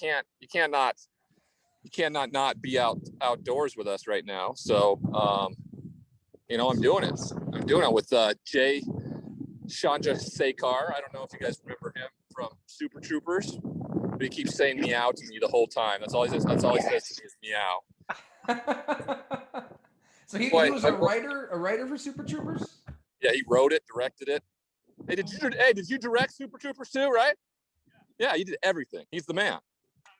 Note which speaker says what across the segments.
Speaker 1: you cannot not be outdoors with us right now. So, I'm doing it. With Jay Chandrasekhar. I don't know if you guys remember him from Super Troopers, but he keeps saying meow to me the whole time. That's all he says to me is meow.
Speaker 2: So he was a writer for Super Troopers?
Speaker 1: Yeah, he wrote it, directed it. Hey, did you direct Super Troopers too, right? Yeah, he did everything. He's the man.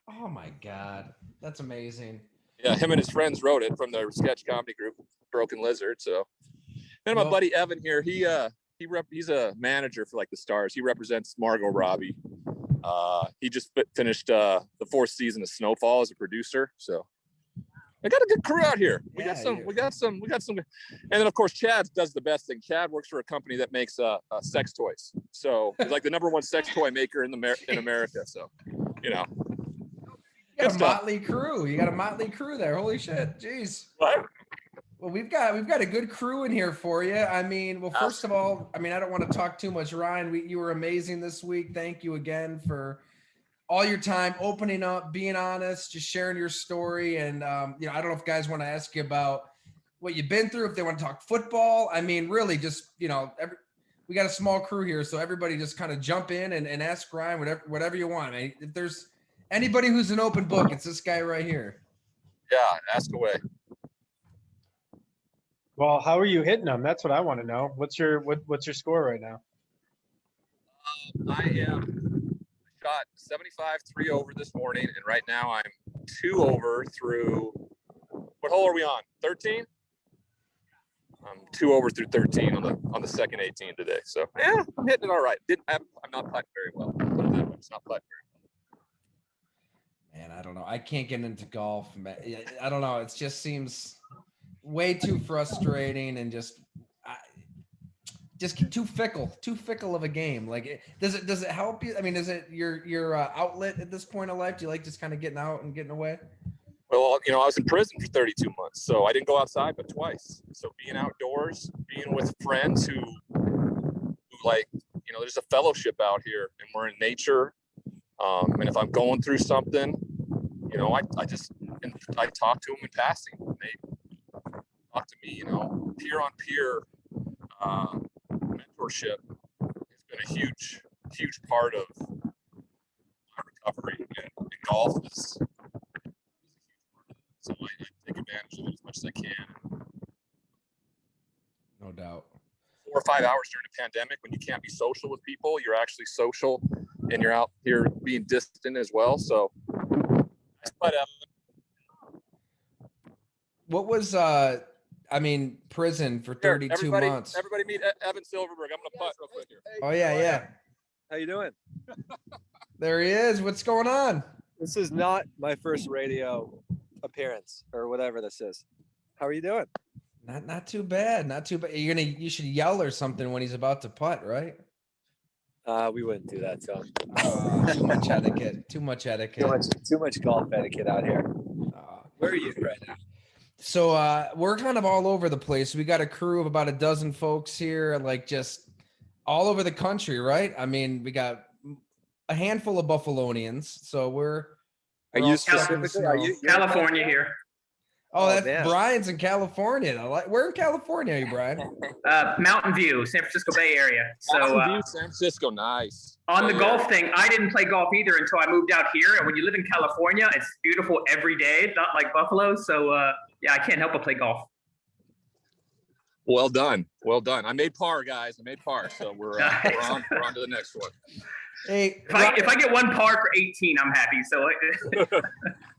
Speaker 2: Oh my God, that's amazing.
Speaker 1: Yeah, him and his friends wrote it from their sketch comedy group, Broken Lizard. So, and my buddy Evan here, he's a manager for like the Stars. He represents Margot Robbie. He just finished the 4th season of Snowfall as a producer. So I got a good crew out here. We got some, and then of course Chad does the best thing. Chad works for a company that makes sex toys. So he's like the #1 sex toy maker in America. So,
Speaker 2: You got a motley crew. You got a motley crew there. Holy shit. Jeez.
Speaker 1: What?
Speaker 2: Well, we've got a good crew in here for you. I mean, well, first of all, I don't want to talk too much. Ryan, you were amazing this week. Thank you again for all your time, opening up, being honest, just sharing your story. And, I don't know if guys want to ask you about what you've been through, if they want to talk football. I mean, really just, we got a small crew here, so everybody just kind of jump in and ask Ryan whatever you want. I mean, if there's anybody who's an open book, it's this guy right here.
Speaker 1: Yeah, ask away.
Speaker 3: Well, how are you hitting them? That's what I want to know. What's your score right now?
Speaker 1: I shot 75 3 over this morning, and right now I'm 2 over through. What hole are we on? 13. I'm 2 over through 13 on the second 18 today. So yeah, I'm hitting it all right. I'm not putting very well. It's not putting very well.
Speaker 2: Man, I don't know. I can't get into golf. I don't know. It just seems way too frustrating and just too fickle of a game. Like, does it help you? I mean, is it your outlet at this point of life? Do you like just kind of getting out and getting away?
Speaker 1: Well, I was in prison for 32 months, so I didn't go outside but twice. So being outdoors, being with friends who like, there's a fellowship out here, and we're in nature. And if I'm going through something, I talk to them in passing. They talk to me, peer on peer mentorship has been a huge part of my recovery, and golf is a huge part of it. So I take advantage of it as much as I can.
Speaker 2: No doubt.
Speaker 1: 4 or 5 hours during a pandemic, when you can't be social with people, you're actually social, and you're out here being distant as well. So, but
Speaker 2: what was prison for 32 months?
Speaker 1: Everybody meet Evan Silverberg. I'm gonna putt real quick here.
Speaker 2: Oh yeah.
Speaker 4: How you doing?
Speaker 2: There he is. What's going on?
Speaker 4: This is not my first radio appearance or whatever this is. How are you doing?
Speaker 2: Not too bad. Not too bad. You should yell or something when he's about to putt, right?
Speaker 4: We wouldn't do that to him.
Speaker 2: Too much etiquette. Too much
Speaker 4: golf etiquette out here. Where are you right now?
Speaker 2: So we're kind of all over the place. We got a crew of about a dozen folks here, like just all over the country, right? I mean, we got a handful of Buffalonians. So
Speaker 4: Are you specifically? Are you
Speaker 5: California here?
Speaker 2: Oh, that's man. Brian's in California. Where in California are you, Brian?
Speaker 5: Mountain View, San Francisco Bay Area. So
Speaker 1: Mountain View, San Francisco, nice.
Speaker 5: On the golf thing, I didn't play golf either until I moved out here. And when you live in California, it's beautiful every day, not like Buffalo. So yeah, I can't help but play golf.
Speaker 1: Well done. I made par, guys. So we're on to the next one.
Speaker 2: Hey,
Speaker 5: if I get one par for 18, I'm happy. So,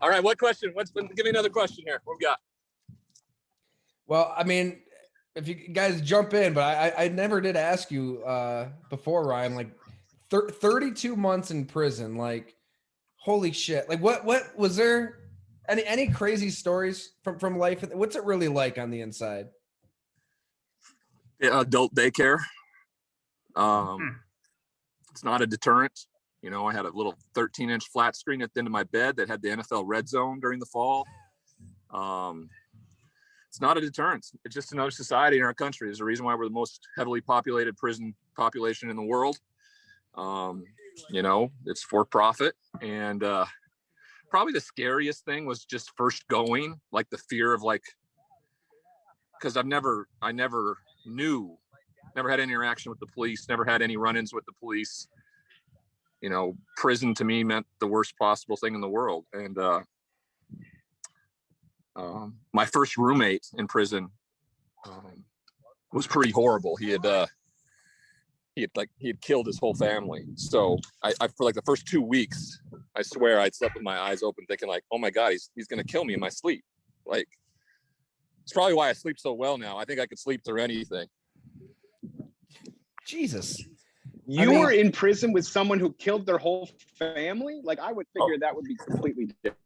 Speaker 1: all right. What question? Give me another question here. What we got?
Speaker 2: Well, I mean, if you guys jump in, but I never did ask you before, Ryan. Like, 32 months in prison. Like, holy shit! Like, what was there? Any crazy stories from life? What's it really like on the inside?
Speaker 1: Yeah, adult daycare. It's not a deterrent. I had a little 13-inch flat screen at the end of my bed that had the NFL Red Zone during the fall. It's not a deterrent. It's just another society in our country. There's a reason why we're the most heavily populated prison population in the world. It's for profit, and probably the scariest thing was just first going, like the fear of like, because I never had any interaction with the police, never had any run-ins with the police. You know, prison to me meant the worst possible thing in the world. And my first roommate in prison was pretty horrible. He had killed his whole family. So I for like the first 2 weeks, I swear I'd slept with my eyes open thinking like, oh my God, he's going to kill me in my sleep. Like, it's probably why I sleep so well now. I think I could sleep through anything.
Speaker 2: Jesus.
Speaker 6: You were in prison with someone who killed their whole family? Like, I would figure that would be completely different.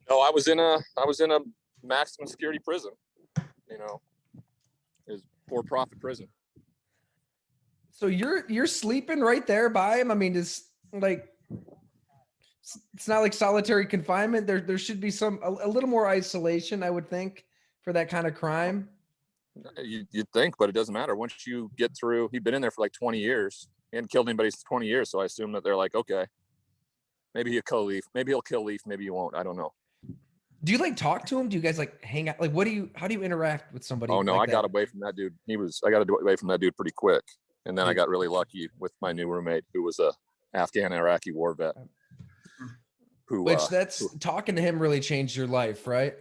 Speaker 1: No, I was in a maximum security prison. You know, it was for-profit prison.
Speaker 2: So you're sleeping right there by him. I mean, it's not like solitary confinement. There should be a little more isolation, I would think, for that kind of crime.
Speaker 1: You'd think, but it doesn't matter. Once you get through, he'd been in there for like 20 years. He hadn't killed anybody for 20 years. So I assume that they're like, okay, maybe he'll kill Leaf. Maybe he'll kill Leaf. Maybe he won't. I don't know.
Speaker 2: Do you like talk to him? Do you guys like hang out? Like, how do you interact with somebody?
Speaker 1: Oh no,
Speaker 2: like
Speaker 1: I got
Speaker 2: that?
Speaker 1: away from that dude. I got away from that dude pretty quick. And then I got really lucky with my new roommate, who was a Afghan Iraqi war vet.
Speaker 2: Talking to him really changed your life, right?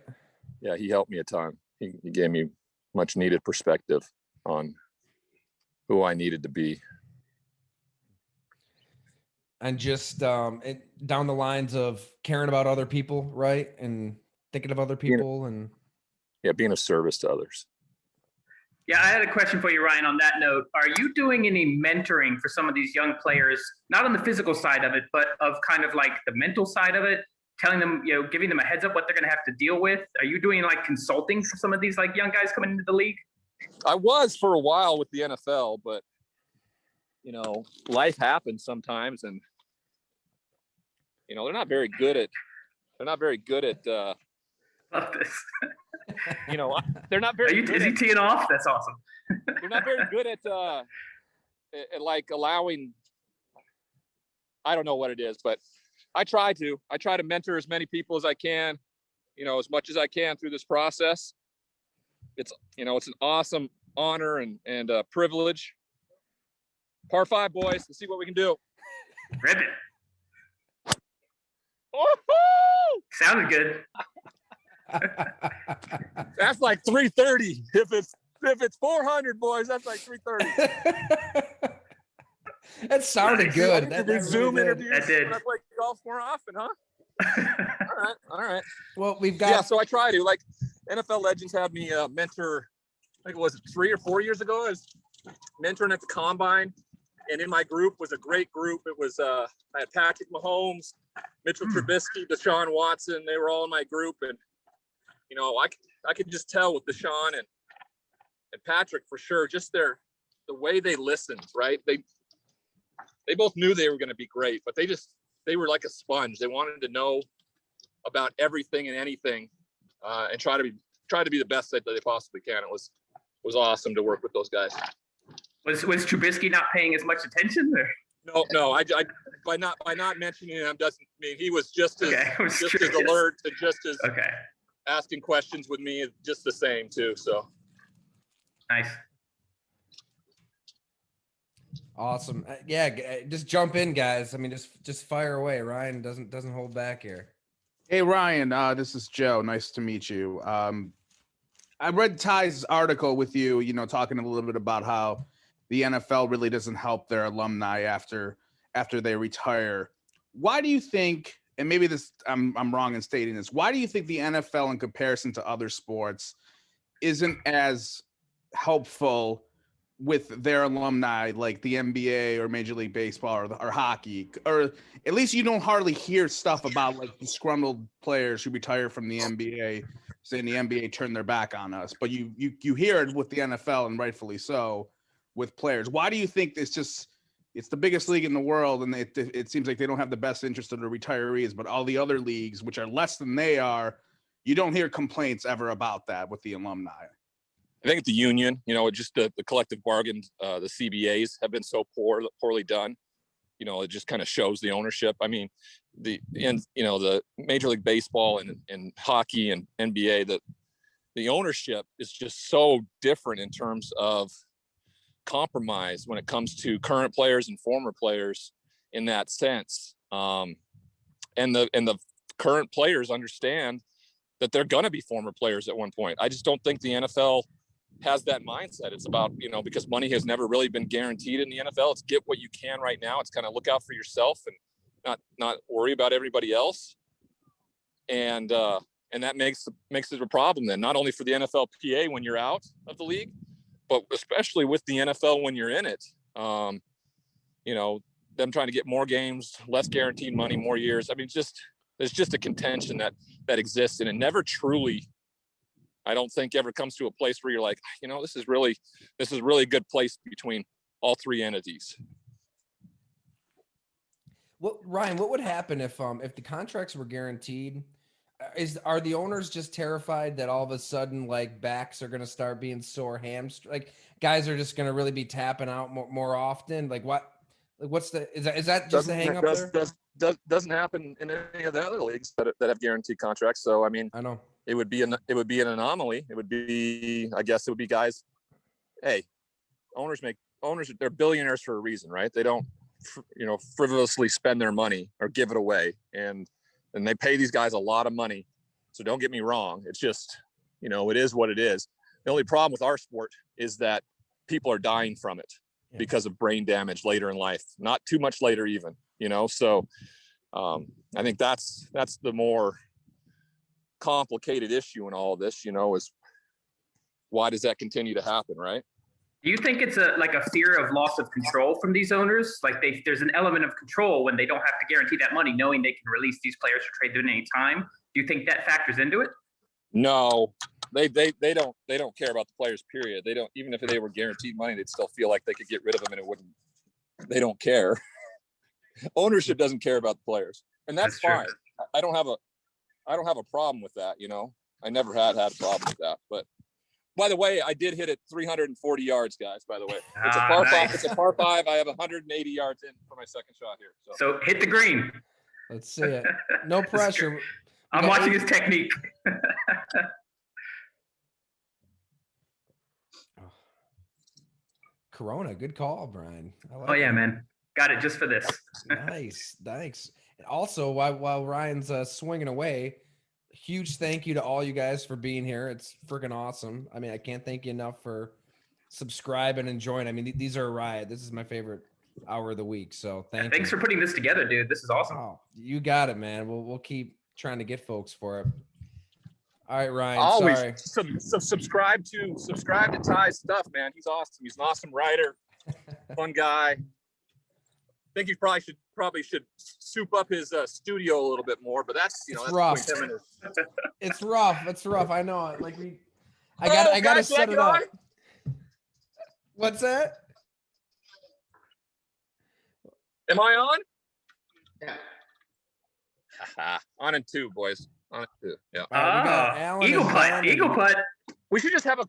Speaker 1: Yeah, he helped me a ton. He gave me much needed perspective on who I needed to be.
Speaker 2: And just down the lines of caring about other people, right? And thinking of other people
Speaker 1: being of service to others.
Speaker 5: Yeah, I had a question for you, Ryan, on that note. Are you doing any mentoring for some of these young players, not on the physical side of it, but of kind of like the mental side of it, telling them, giving them a heads up what they're going to have to deal with? Are you doing like consulting for some of these like young guys coming into the league?
Speaker 1: I was for a while with the NFL, but life happens sometimes, and they're not very good at
Speaker 5: Love this.
Speaker 1: they're not very
Speaker 5: Is he teeing off? That's awesome.
Speaker 1: They're not very good at like allowing, I don't know what it is, but I try to mentor as many people as I can, as much as I can through this process. It's an awesome honor and privilege. Par 5, boys. Let's see what we can do.
Speaker 5: Rip it.
Speaker 1: Oh,
Speaker 5: sounded good.
Speaker 1: That's like 330. If it's 400, boys, that's like 330.
Speaker 2: That sounded good. That
Speaker 1: Zoom
Speaker 2: really
Speaker 1: interviews.
Speaker 5: That did.
Speaker 1: I play golf more often, huh? All right.
Speaker 2: Well, we've got.
Speaker 1: Yeah, so I try to. Like, NFL Legends had me mentor. I think it was 3 or 4 years ago. I was mentoring at the combine, and in my group was a great group. It was I had Patrick Mahomes, Mitchell Trubisky, Deshaun Watson. They were all in my group, and I could just tell with Deshaun and Patrick for sure, just the way they listened, right? They both knew they were going to be great, but they were like a sponge. They wanted to know about everything and anything, and try to be the best that they possibly can. It was awesome to work with those guys.
Speaker 5: Was Trubisky not paying as much attention? Or?
Speaker 1: No. I by not mentioning him doesn't mean he was just as
Speaker 5: as
Speaker 1: alert and just as
Speaker 5: okay.
Speaker 1: Asking questions with me is just the same too. So
Speaker 5: nice.
Speaker 2: Awesome. Yeah, just jump in, guys. I mean, just fire away. Ryan doesn't hold back here.
Speaker 7: Hey Ryan, this is Joe. Nice to meet you. I read Ty's article with you, talking a little bit about how the NFL really doesn't help their alumni after they retire. Why do you think, and maybe I'm wrong in stating this, why do you think the NFL in comparison to other sports isn't as helpful with their alumni like the NBA or Major League Baseball or hockey? Or at least you don't hardly hear stuff about like disgruntled players who retire from the NBA saying the NBA turned their back on us. But you hear it with the NFL, and rightfully so, with players. Why do you think it's the biggest league in the world, and it seems like they don't have the best interest of the retirees, but all the other leagues, which are less than they are, you don't hear complaints ever about that with the alumni?
Speaker 1: I think the union, just the collective bargain, the CBAs have been so poorly done. it just kind of shows the ownership. I mean, the Major League Baseball and hockey and NBA, that the ownership is just so different in terms of compromise when it comes to current players and former players in that sense. And the current players understand that they're going to be former players at one point. I just don't think the NFL has that mindset. It's about, because money has never really been guaranteed in the NFL. It's get what you can right now. It's kind of look out for yourself and not worry about everybody else. And that makes it a problem then, not only for the NFLPA when you're out of the league, but especially with the NFL when you're in it. Them trying to get more games, less guaranteed money, more years. I mean, there's just a contention that exists, and it never truly, I don't think, ever comes to a place where you're like, this is really a good place between all three entities.
Speaker 2: Ryan, what would happen if the contracts were guaranteed? Are the owners just terrified that all of a sudden, like, backs are going to start being sore, like guys are just going to really be tapping out more often? Like what? Like is that just a hang up there?
Speaker 1: Doesn't happen in any of the other leagues that have guaranteed contracts. So I mean,
Speaker 2: I know
Speaker 1: it would be an anomaly. It would be guys. Hey, owners, they're billionaires for a reason, right? They don't, frivolously spend their money or give it away, and they pay these guys a lot of money. So don't get me wrong. It's just, it is what it is. The only problem with our sport is that people are dying from it because of brain damage later in life, not too much later even, so I think that's the more complicated issue in all of this, is why does that continue to happen, right?
Speaker 5: Do you think it's a fear of loss of control from these owners? Like there's an element of control when they don't have to guarantee that money, knowing they can release these players or trade them at any time. Do you think that factors into it?
Speaker 1: No, they don't care about the players, period. They don't, even if they were guaranteed money, they'd still feel like they could get rid of them and it wouldn't. They don't care. Ownership doesn't care about the players, and that's fine. True. I don't have a problem with that. I never had a problem with that. But by the way, I did hit it 340 yards, guys. By the way, it's a par five. It's a par five. I have 180 yards in for my second shot here.
Speaker 5: So hit the green.
Speaker 2: Let's see it. No pressure.
Speaker 5: I'm watching his technique.
Speaker 2: Corona, good call, Brian.
Speaker 5: Man. Got it just for this.
Speaker 2: Nice, thanks. And also, while Ryan's swinging away, huge thank you to all you guys for being here. It's freaking awesome. I mean, I can't thank you enough for subscribing and joining. I mean, these are a riot. This is my favorite hour of the week. So thanks
Speaker 5: for putting this together, dude. This is awesome.
Speaker 2: Oh, you got it, man. We'll keep trying to get folks for it. All right, Ryan.
Speaker 1: Always
Speaker 2: sorry.
Speaker 1: Subscribe to Ty's stuff, man. He's awesome. He's an awesome writer, fun guy. I think he probably should soup up his studio a little bit more, but that's
Speaker 2: it's
Speaker 1: that's
Speaker 2: rough. It's rough. I know. Like I got to set it up. What's that?
Speaker 1: Am I on? Yeah. On and two, boys. On and two. Yeah.
Speaker 5: Eagle putt.
Speaker 1: We should just have a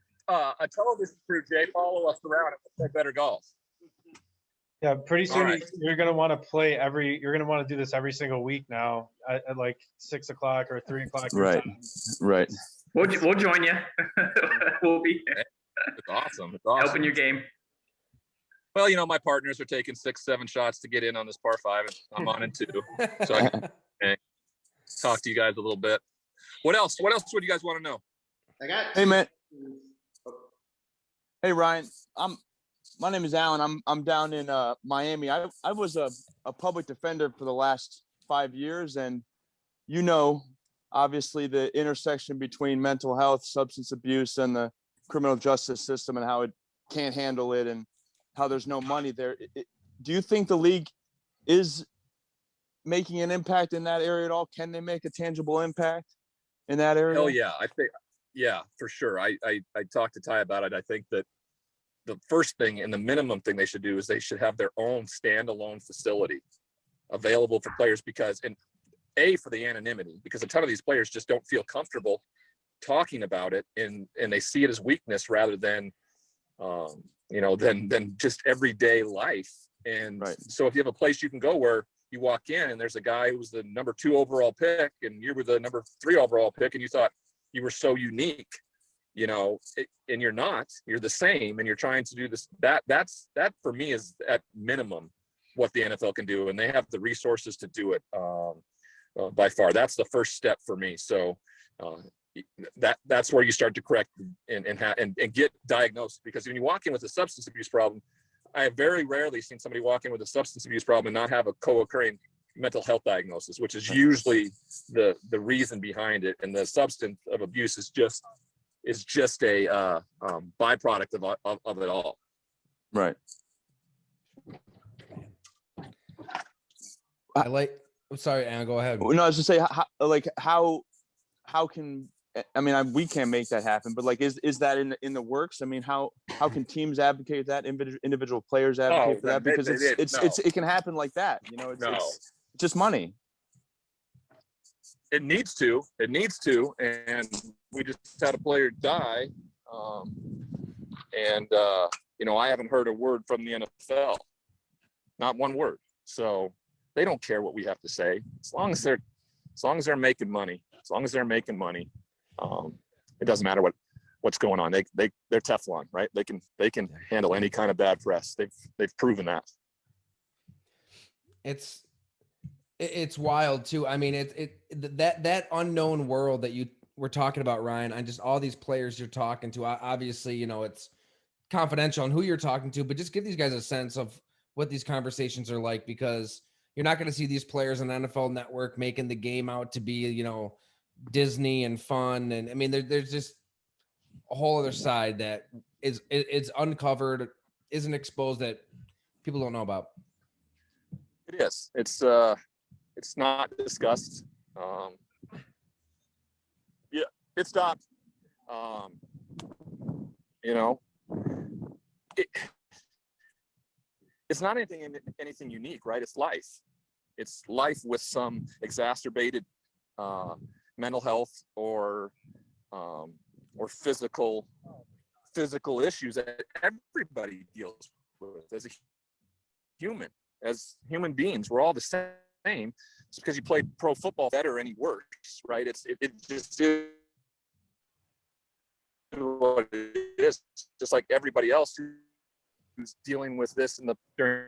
Speaker 1: television crew, Jay, follow us around and play better golf.
Speaker 3: Yeah, pretty soon you're gonna want to play you're gonna want to do this every single week now at like 6 o'clock or 3 o'clock.
Speaker 6: Right.
Speaker 5: We'll join you. We'll be
Speaker 1: It's awesome.
Speaker 5: helping your game.
Speaker 1: Well, my partners are taking 6-7 shots to get in on this par five, and I'm on in two. So I can talk to you guys a little bit. What else would you guys want to know?
Speaker 8: Hey, man. Hey, Ryan. My name is Alan. I'm down in Miami. I was a public defender for the last 5 years, and obviously the intersection between mental health, substance abuse, and the criminal justice system, and how it can't handle it, and how there's no money there. Do you think the league is making an impact in that area at all? Can they make a tangible impact in that area?
Speaker 1: Hell yeah, I think for sure. I talked to Ty about it. I think that the first thing and the minimum thing they should do is they should have their own standalone facility available for players, because for the anonymity, because a ton of these players just don't feel comfortable talking about it, and they see it as weakness rather than than just everyday life. And
Speaker 8: Right.
Speaker 1: so if you have a place you can go where you walk in and there's a guy who was the number 2 overall pick and you were the number 3 overall pick and you thought you were so unique, and you're not, you're the same, and you're trying to do this, that for me is at minimum what the NFL can do. And they have the resources to do it by far. That's the first step for me. So that's where you start to correct and get diagnosed, because when you walk in with a substance abuse problem, I have very rarely seen somebody walk in with a substance abuse problem and not have a co-occurring mental health diagnosis, which is usually the reason behind it. And the substance of abuse is just a byproduct of it all.
Speaker 8: Right.
Speaker 2: I'm sorry, Anna, go ahead.
Speaker 8: No, I was just say how can, I mean, we can't make that happen, but like, is that in the works? I mean, how can teams advocate that? Individual players advocate for that? Because it can happen like that. It's just money.
Speaker 1: It needs to, and we just had a player die, and I haven't heard a word from the NFL, not one word. So they don't care what we have to say, as long as they're making money. It doesn't matter what's going on. They're Teflon, right? They can handle any kind of bad press. They've proven that.
Speaker 2: It's wild too. I mean, that unknown world that you were talking about, Ryan, and just all these players you're talking to. Obviously, it's confidential on who you're talking to, but just give these guys a sense of what these conversations are like, because you're not going to see these players on NFL Network making the game out to be, Disney and fun. And I mean, there's just a whole other side that it's uncovered, isn't exposed, that people don't know about.
Speaker 1: It is. It's not discussed. It's not. It's not anything unique, right? It's life. It's life with some exacerbated mental health or physical issues that everybody deals with as human beings. We're all the same. Just because you play pro football better any worse, right? It just is what it is. Just like everybody else who's dealing with this during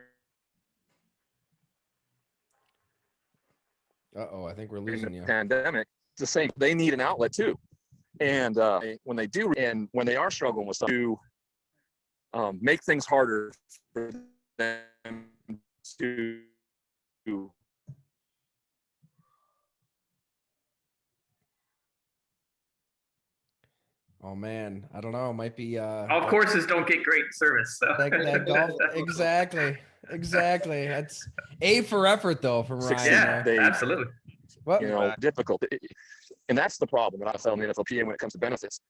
Speaker 2: I think we're losing you.
Speaker 1: Pandemic. It's the same. They need an outlet too, and when they do, and when they are struggling with something, to make things harder for them to.
Speaker 2: Oh man, I don't know. It might be
Speaker 5: Golf courses don't get great service. So.
Speaker 2: that golf, exactly. That's A for effort though from Ryan.
Speaker 5: Yeah, absolutely.
Speaker 2: Well,
Speaker 1: difficult, and that's the problem with NFL and the NFLPA when it comes to benefits.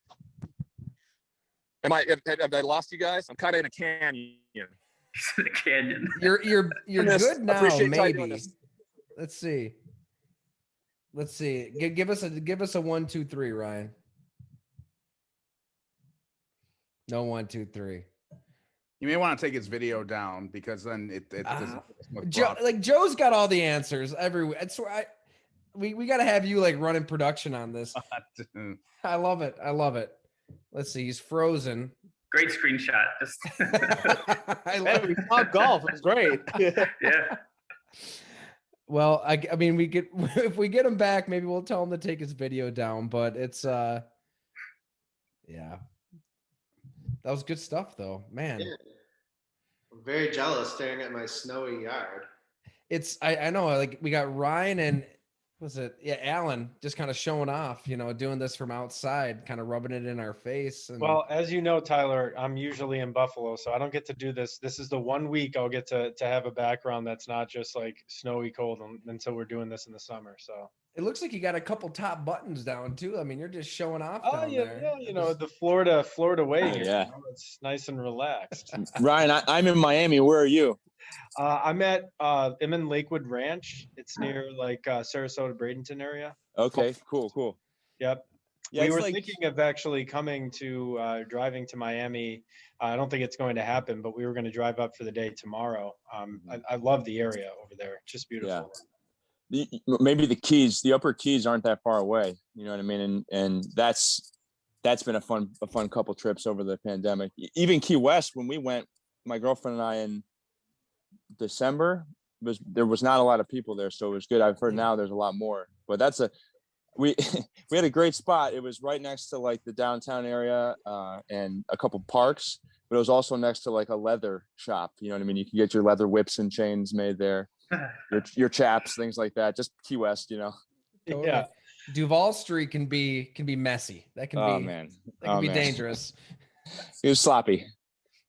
Speaker 1: Have I lost you guys? I'm kind of in a canyon.
Speaker 5: The canyon.
Speaker 2: You're good now, maybe. Let's see. Give us a 1, 2, 3, Ryan. No 1, 2, 3.
Speaker 7: You may want to take his video down, because then it doesn't.
Speaker 2: Joe's got all the answers everywhere. That's why we got to have you running production on this. I love it. Let's see. He's frozen.
Speaker 5: Great screenshot.
Speaker 4: We talked golf. It was great.
Speaker 5: Yeah.
Speaker 2: Well, I mean, we could, if we get him back, maybe we'll tell him to take his video down. But it's yeah. That was good stuff, though, man.
Speaker 9: Yeah. I'm very jealous staring at my snowy yard.
Speaker 2: I know, we got Ryan and Alan just kind of showing off, doing this from outside, kind of rubbing it in our face. And
Speaker 3: Well, as you know, Tyler, I'm usually in Buffalo, so I don't get to do this. This is the one week I'll get to have a background that's not just snowy cold until we're doing this in the summer. So
Speaker 2: it looks like you got a couple top buttons down too. I mean, you're just showing off down there.
Speaker 3: Yeah, the Florida way.
Speaker 8: Yeah.
Speaker 3: It's nice and relaxed.
Speaker 8: Ryan, I'm in Miami. Where are you?
Speaker 3: I'm in Lakewood Ranch. It's near Sarasota, Bradenton area.
Speaker 8: Okay, cool.
Speaker 3: Yep.
Speaker 8: Yeah,
Speaker 3: we
Speaker 8: it's
Speaker 3: were
Speaker 8: like,
Speaker 3: thinking of actually coming to driving to Miami. I don't think it's going to happen, but we were going to drive up for the day tomorrow. I love the area over there. Just beautiful.
Speaker 8: maybe the upper Keys aren't that far away. You know what I mean? And that's been a fun couple trips over the pandemic. Even Key West, when we went, my girlfriend and I in December, there was not a lot of people there, so it was good. I've heard now there's a lot more, but we had a great spot. It was right next to like the downtown area and a couple parks, but it was also next to like a leather shop. You know what I mean? You can get your leather whips and chains made there, your chaps, things like that. Just Key West, you know.
Speaker 2: Totally.
Speaker 3: Yeah.
Speaker 2: Duval Street can be messy. That can
Speaker 8: Oh
Speaker 2: be
Speaker 8: man,
Speaker 2: that can be dangerous.
Speaker 8: It was sloppy.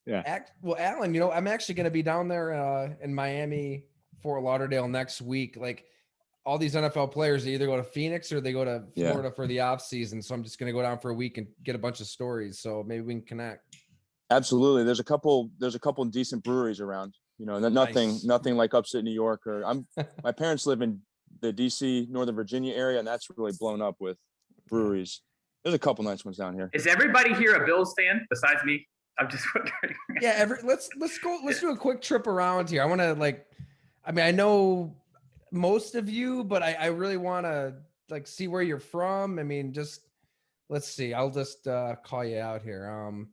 Speaker 2: Well, Alan, you know, I'm actually going to be down there in Miami, Fort Lauderdale next week. Like all these NFL players, they either go to Phoenix or they go to Florida for the off season. So I'm just going to go down for a week and get a bunch of stories. So maybe we can connect.
Speaker 8: Absolutely. There's a couple decent breweries around, you know,
Speaker 2: Nice.
Speaker 8: nothing like upstate New York my parents live in the DC, Northern Virginia area, and that's really blown up with breweries. There's a couple nice ones down here.
Speaker 5: Is everybody here a Bills fan besides me? I'm just wondering.
Speaker 2: Yeah. Let's do a quick trip around here. I want to I know most of you, but I really want to see where you're from. I mean, just let's see. I'll just call you out here.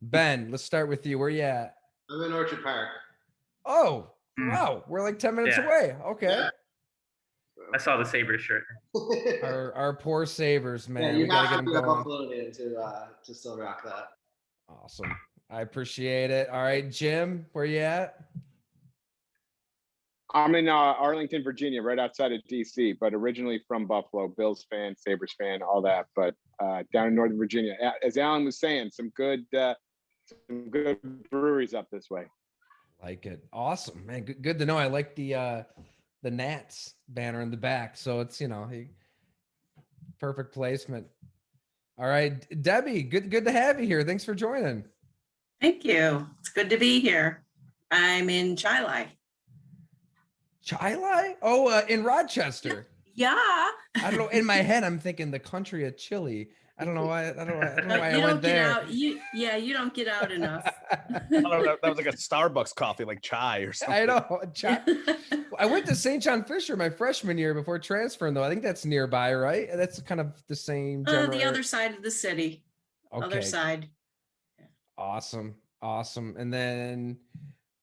Speaker 2: Ben, let's start with you. Where you at?
Speaker 9: I'm in Orchard Park.
Speaker 2: Oh, wow. We're like 10 minutes away. Okay.
Speaker 9: Yeah.
Speaker 5: I saw the Sabres shirt.
Speaker 2: Our poor Sabres, man.
Speaker 9: Yeah,
Speaker 2: We gotta get
Speaker 9: have
Speaker 2: them
Speaker 9: to be a
Speaker 2: going.
Speaker 9: Buffalonian to still rock that.
Speaker 2: Awesome. I appreciate it. All right, Jim, where you at?
Speaker 6: I'm in Arlington, Virginia, right outside of DC, but originally from Buffalo. Bills fan, Sabres fan, all that. But down in Northern Virginia, as Alan was saying, some good breweries up this way.
Speaker 2: Like it. Awesome, man. Good to know. I like the Nats banner in the back. So it's, perfect placement. All right, Debbie, good to have you here. Thanks for joining.
Speaker 10: Thank you. It's good to be here. I'm in Chilai.
Speaker 2: Chilai? Oh, in Rochester.
Speaker 10: Yeah.
Speaker 2: I don't know. In my head, I'm thinking the country of Chile. I don't know why. I don't know why I went there.
Speaker 10: You don't get out enough.
Speaker 7: That was like a Starbucks coffee, like chai or something.
Speaker 2: I know. I went to St. John Fisher my freshman year before transferring, though. I think that's nearby, right? That's kind of the same.
Speaker 10: The other side of the city.
Speaker 2: Okay.
Speaker 10: Other side.
Speaker 2: Awesome. And then,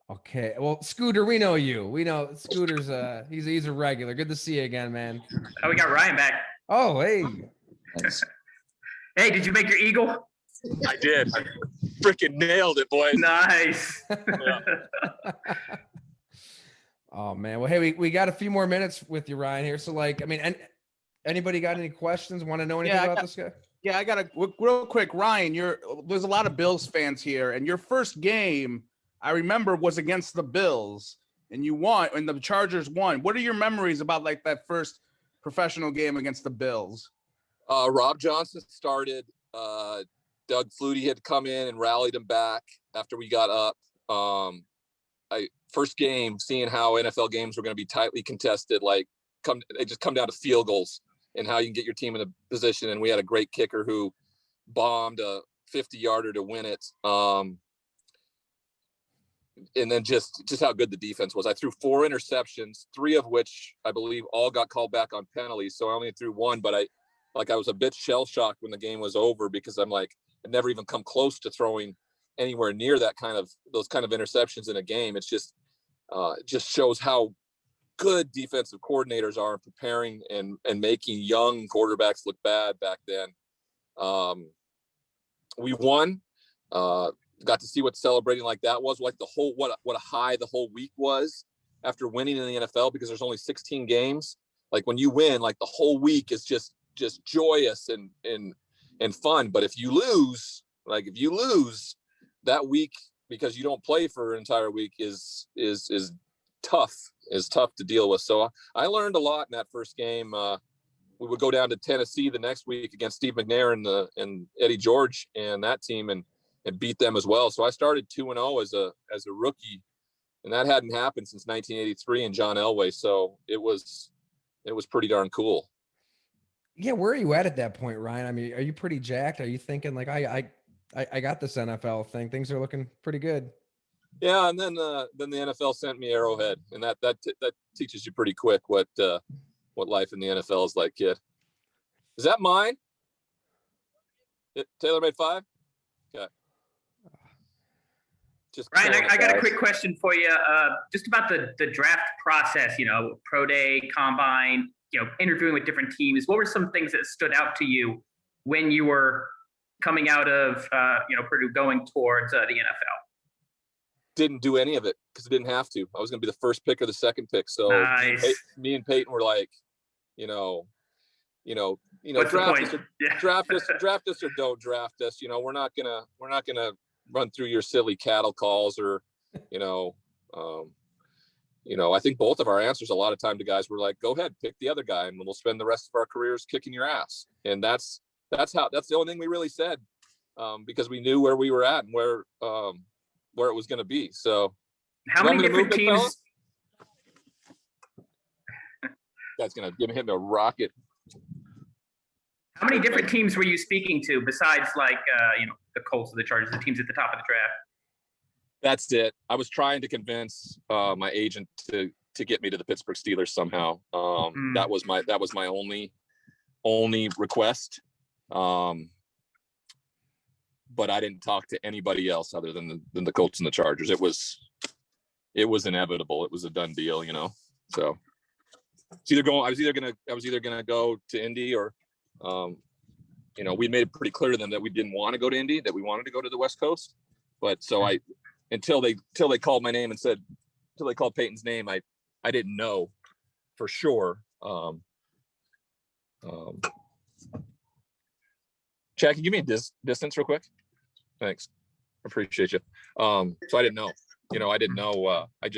Speaker 2: okay. Well, Scooter, we know you. We know Scooter's he's a regular. Good to see you again, man.
Speaker 5: Oh, we got Ryan back.
Speaker 2: Oh, hey.
Speaker 5: Hey, did you make your eagle?
Speaker 1: I did. I freaking nailed it, boys.
Speaker 5: Nice.
Speaker 2: Oh man. Well, hey, we got a few more minutes with you, Ryan, here. So anybody got any questions? Want to know anything about this guy?
Speaker 7: Yeah, I got a real quick, Ryan. There's a lot of Bills fans here, and your first game, I remember, was against the Bills, and you won, and the Chargers won. What are your memories about that first professional game against the Bills?
Speaker 1: Rob Johnson started. Doug Flutie had come in and rallied him back after we got up. First game, seeing how NFL games were going to be tightly contested, they just come down to field goals and how you can get your team in a position. And we had a great kicker who bombed a 50-yarder to win it. And then just how good the defense was. I threw 4 interceptions, 3 of which I believe all got called back on penalties. So I only threw 1, but I was a bit shell shocked when the game was over because I'm like, I'd never even come close to throwing anywhere near those kind of interceptions in a game. It's just shows how good defensive coordinators are in preparing and making young quarterbacks look bad back then. We won, got to see what celebrating like that was, like what a high the whole week was after winning in the NFL, because there's only 16 games. Like when you win, like the whole week is just joyous and fun. But if you lose that week because you don't play for an entire week is tough to deal with. So I learned a lot in that first game. We would go down to Tennessee the next week against Steve McNair and Eddie George and that team and beat them as well. So I started 2-0 as a rookie, and that hadn't happened since 1983 and John Elway. So it was pretty darn cool.
Speaker 2: Yeah, where are you at that point, Ryan? I mean, are you pretty jacked? Are you thinking like I got this NFL thing. Things are looking pretty good.
Speaker 1: Yeah, and then the NFL sent me Arrowhead, and that teaches you pretty quick what life in the NFL is like, kid. Is that mine? Taylor made 5. Okay. Just
Speaker 5: Ryan,
Speaker 1: killing it,
Speaker 5: I got a
Speaker 1: guys.
Speaker 5: quick question for you. Just about the draft process. Pro day, combine. Interviewing with different teams. What were some things that stood out to you when you were coming out of Purdue, going towards the NFL?
Speaker 1: Didn't do any of it because I didn't have to. I was going to be the first pick or the second pick. So
Speaker 5: Nice.
Speaker 1: me and Peyton were like,
Speaker 5: What's the
Speaker 1: draft
Speaker 5: point?
Speaker 1: us, or,
Speaker 5: Yeah.
Speaker 1: draft us or don't draft us. We're not gonna run through your silly cattle calls or, I think both of our answers a lot of time to guys were like, go ahead, pick the other guy, and we'll spend the rest of our careers kicking your ass. And that's the only thing we really said, because we knew where we were at and where it was going to be. So
Speaker 5: How many different teams?
Speaker 1: That's going to give him a rocket.
Speaker 5: How many different teams were you speaking to besides the Colts or the Chargers, the teams at the top of the draft?
Speaker 1: That's it. I was trying to convince my agent to get me to the Pittsburgh Steelers somehow. That was my only request. But I didn't talk to anybody else other than the Colts and the Chargers. It was inevitable. It was a done deal, So it's either going. I was either gonna go to Indy or, we made it pretty clear to them that we didn't want to go to Indy, that we wanted to go to the West Coast. But so until they called my name and said, until they called Peyton's name, I didn't know for sure. Chad, can you give me a distance real quick? Thanks. Appreciate you. So I didn't know, I didn't know. I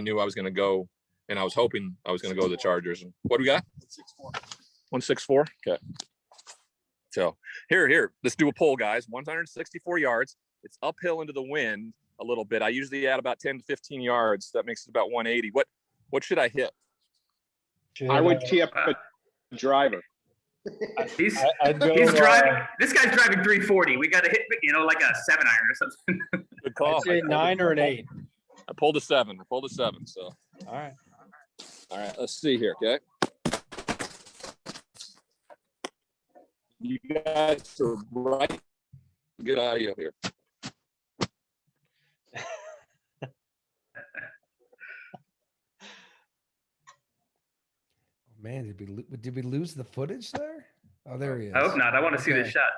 Speaker 1: knew I was going to go, and I was hoping I was going to go to the Chargers. And what do we got? 164. Okay. So here, let's do a poll, guys. 164 yards. It's uphill into the wind a little bit. I usually add about 10 to 15 yards. That makes it about 180. What should I hit?
Speaker 6: I would tee up a driver.
Speaker 5: He's driving. This guy's driving 340. We got to hit, like a 7-iron or something.
Speaker 1: Good call.
Speaker 3: I'd say 9 or an 8.
Speaker 1: I pulled a 7. So.
Speaker 3: All right.
Speaker 1: Let's see here. Okay. You guys are right. Good audio here.
Speaker 2: Man, did we lose the footage there? Oh, there he is.
Speaker 5: I hope not. I want to see this shot.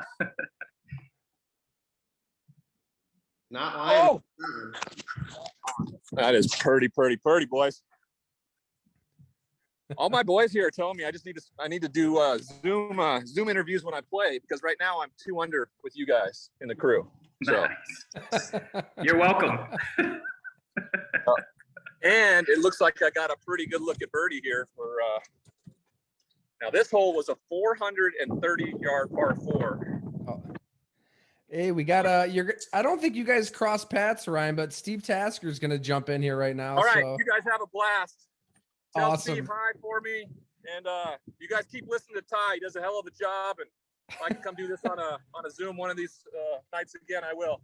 Speaker 9: Not lying.
Speaker 1: Oh! That is pretty, boys. All my boys here are telling me I need to do Zoom interviews when I play, because right now I'm 2 under with you guys in the crew. So.
Speaker 5: Nice. You're welcome.
Speaker 1: And it looks like I got a pretty good look at birdie here for. Now this hole was a 430-yard par 4.
Speaker 2: Oh. Hey, we got I don't think you guys cross paths, Ryan, but Steve Tasker's gonna jump in here right now.
Speaker 1: All right,
Speaker 2: so.
Speaker 1: you guys have a blast. Tell
Speaker 2: Awesome.
Speaker 1: Steve hi for me, and you guys keep listening to Ty. He does a hell of a job, and if I can come do this on a Zoom one of these nights again, I will.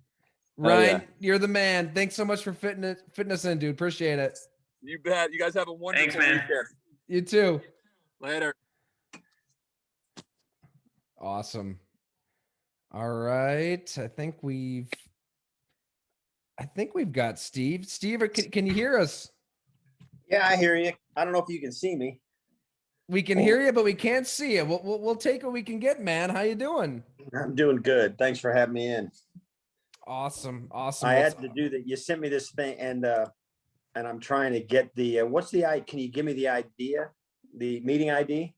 Speaker 2: Ryan, you're the man. Thanks so much for fitting us in, dude. Appreciate it.
Speaker 1: You bet. You guys have a wonderful
Speaker 5: Thanks, man.
Speaker 1: weekend.
Speaker 2: You too.
Speaker 1: Later.
Speaker 2: Awesome. All right. I think we've got Steve. Steve, can you hear us?
Speaker 11: Yeah, I hear you. I don't know if you can see me.
Speaker 2: We can hear you, but we can't see you. We'll take what we can get, man. How you doing?
Speaker 11: I'm doing good. Thanks for having me in.
Speaker 2: Awesome.
Speaker 11: I had to do that. You sent me this thing, and I'm trying to get the can you give me the idea, the meeting ID?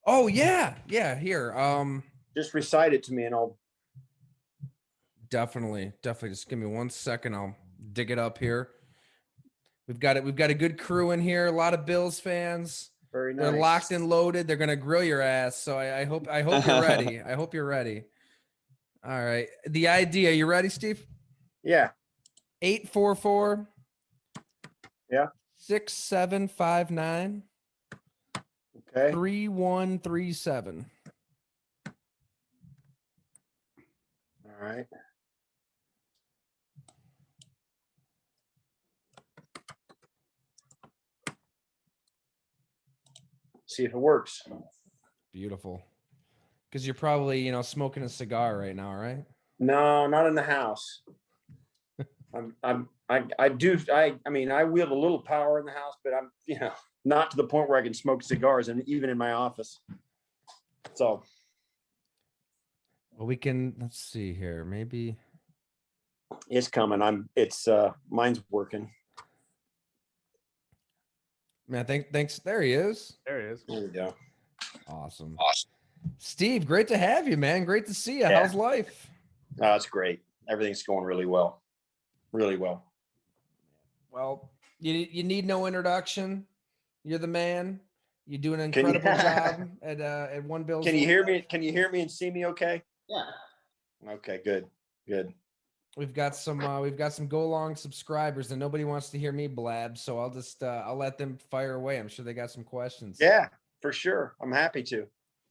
Speaker 2: Oh yeah. Here.
Speaker 11: Just recite it to me, and I'll
Speaker 2: definitely. Just give me 1 second. I'll dig it up here. We've got a good crew in here. A lot of Bills fans.
Speaker 11: Very nice.
Speaker 2: They're locked and loaded. They're gonna grill your ass. So I hope you're ready. I hope you're ready. All right. The idea. You ready, Steve?
Speaker 11: Yeah.
Speaker 2: 844.
Speaker 11: Yeah.
Speaker 2: 6759.
Speaker 11: Okay.
Speaker 2: 3137.
Speaker 11: right. See if it works.
Speaker 2: Beautiful. Because you're probably, smoking a cigar right now, right?
Speaker 11: No, not in the house. I mean, I wield a little power in the house, but I'm, not to the point where I can smoke cigars, and even in my office. So
Speaker 2: Well, let's see here. Maybe.
Speaker 11: it's coming. Mine's working.
Speaker 2: Man, thanks. There he is.
Speaker 7: There he is.
Speaker 11: There we go.
Speaker 2: Awesome. Steve, great to have you, man. Great to see you.
Speaker 11: Yeah.
Speaker 2: How's life?
Speaker 11: It's great. Everything's going really well. Really well.
Speaker 2: Well, you need no introduction. You're the man. You do an incredible job at One Bills.
Speaker 11: Can you hear me? Can you hear me and see me okay?
Speaker 9: Yeah.
Speaker 11: Okay, good. Good.
Speaker 2: We've got some go long subscribers, and nobody wants to hear me blab, so I'll let them fire away. I'm sure they got some questions.
Speaker 11: Yeah, for sure. I'm happy to.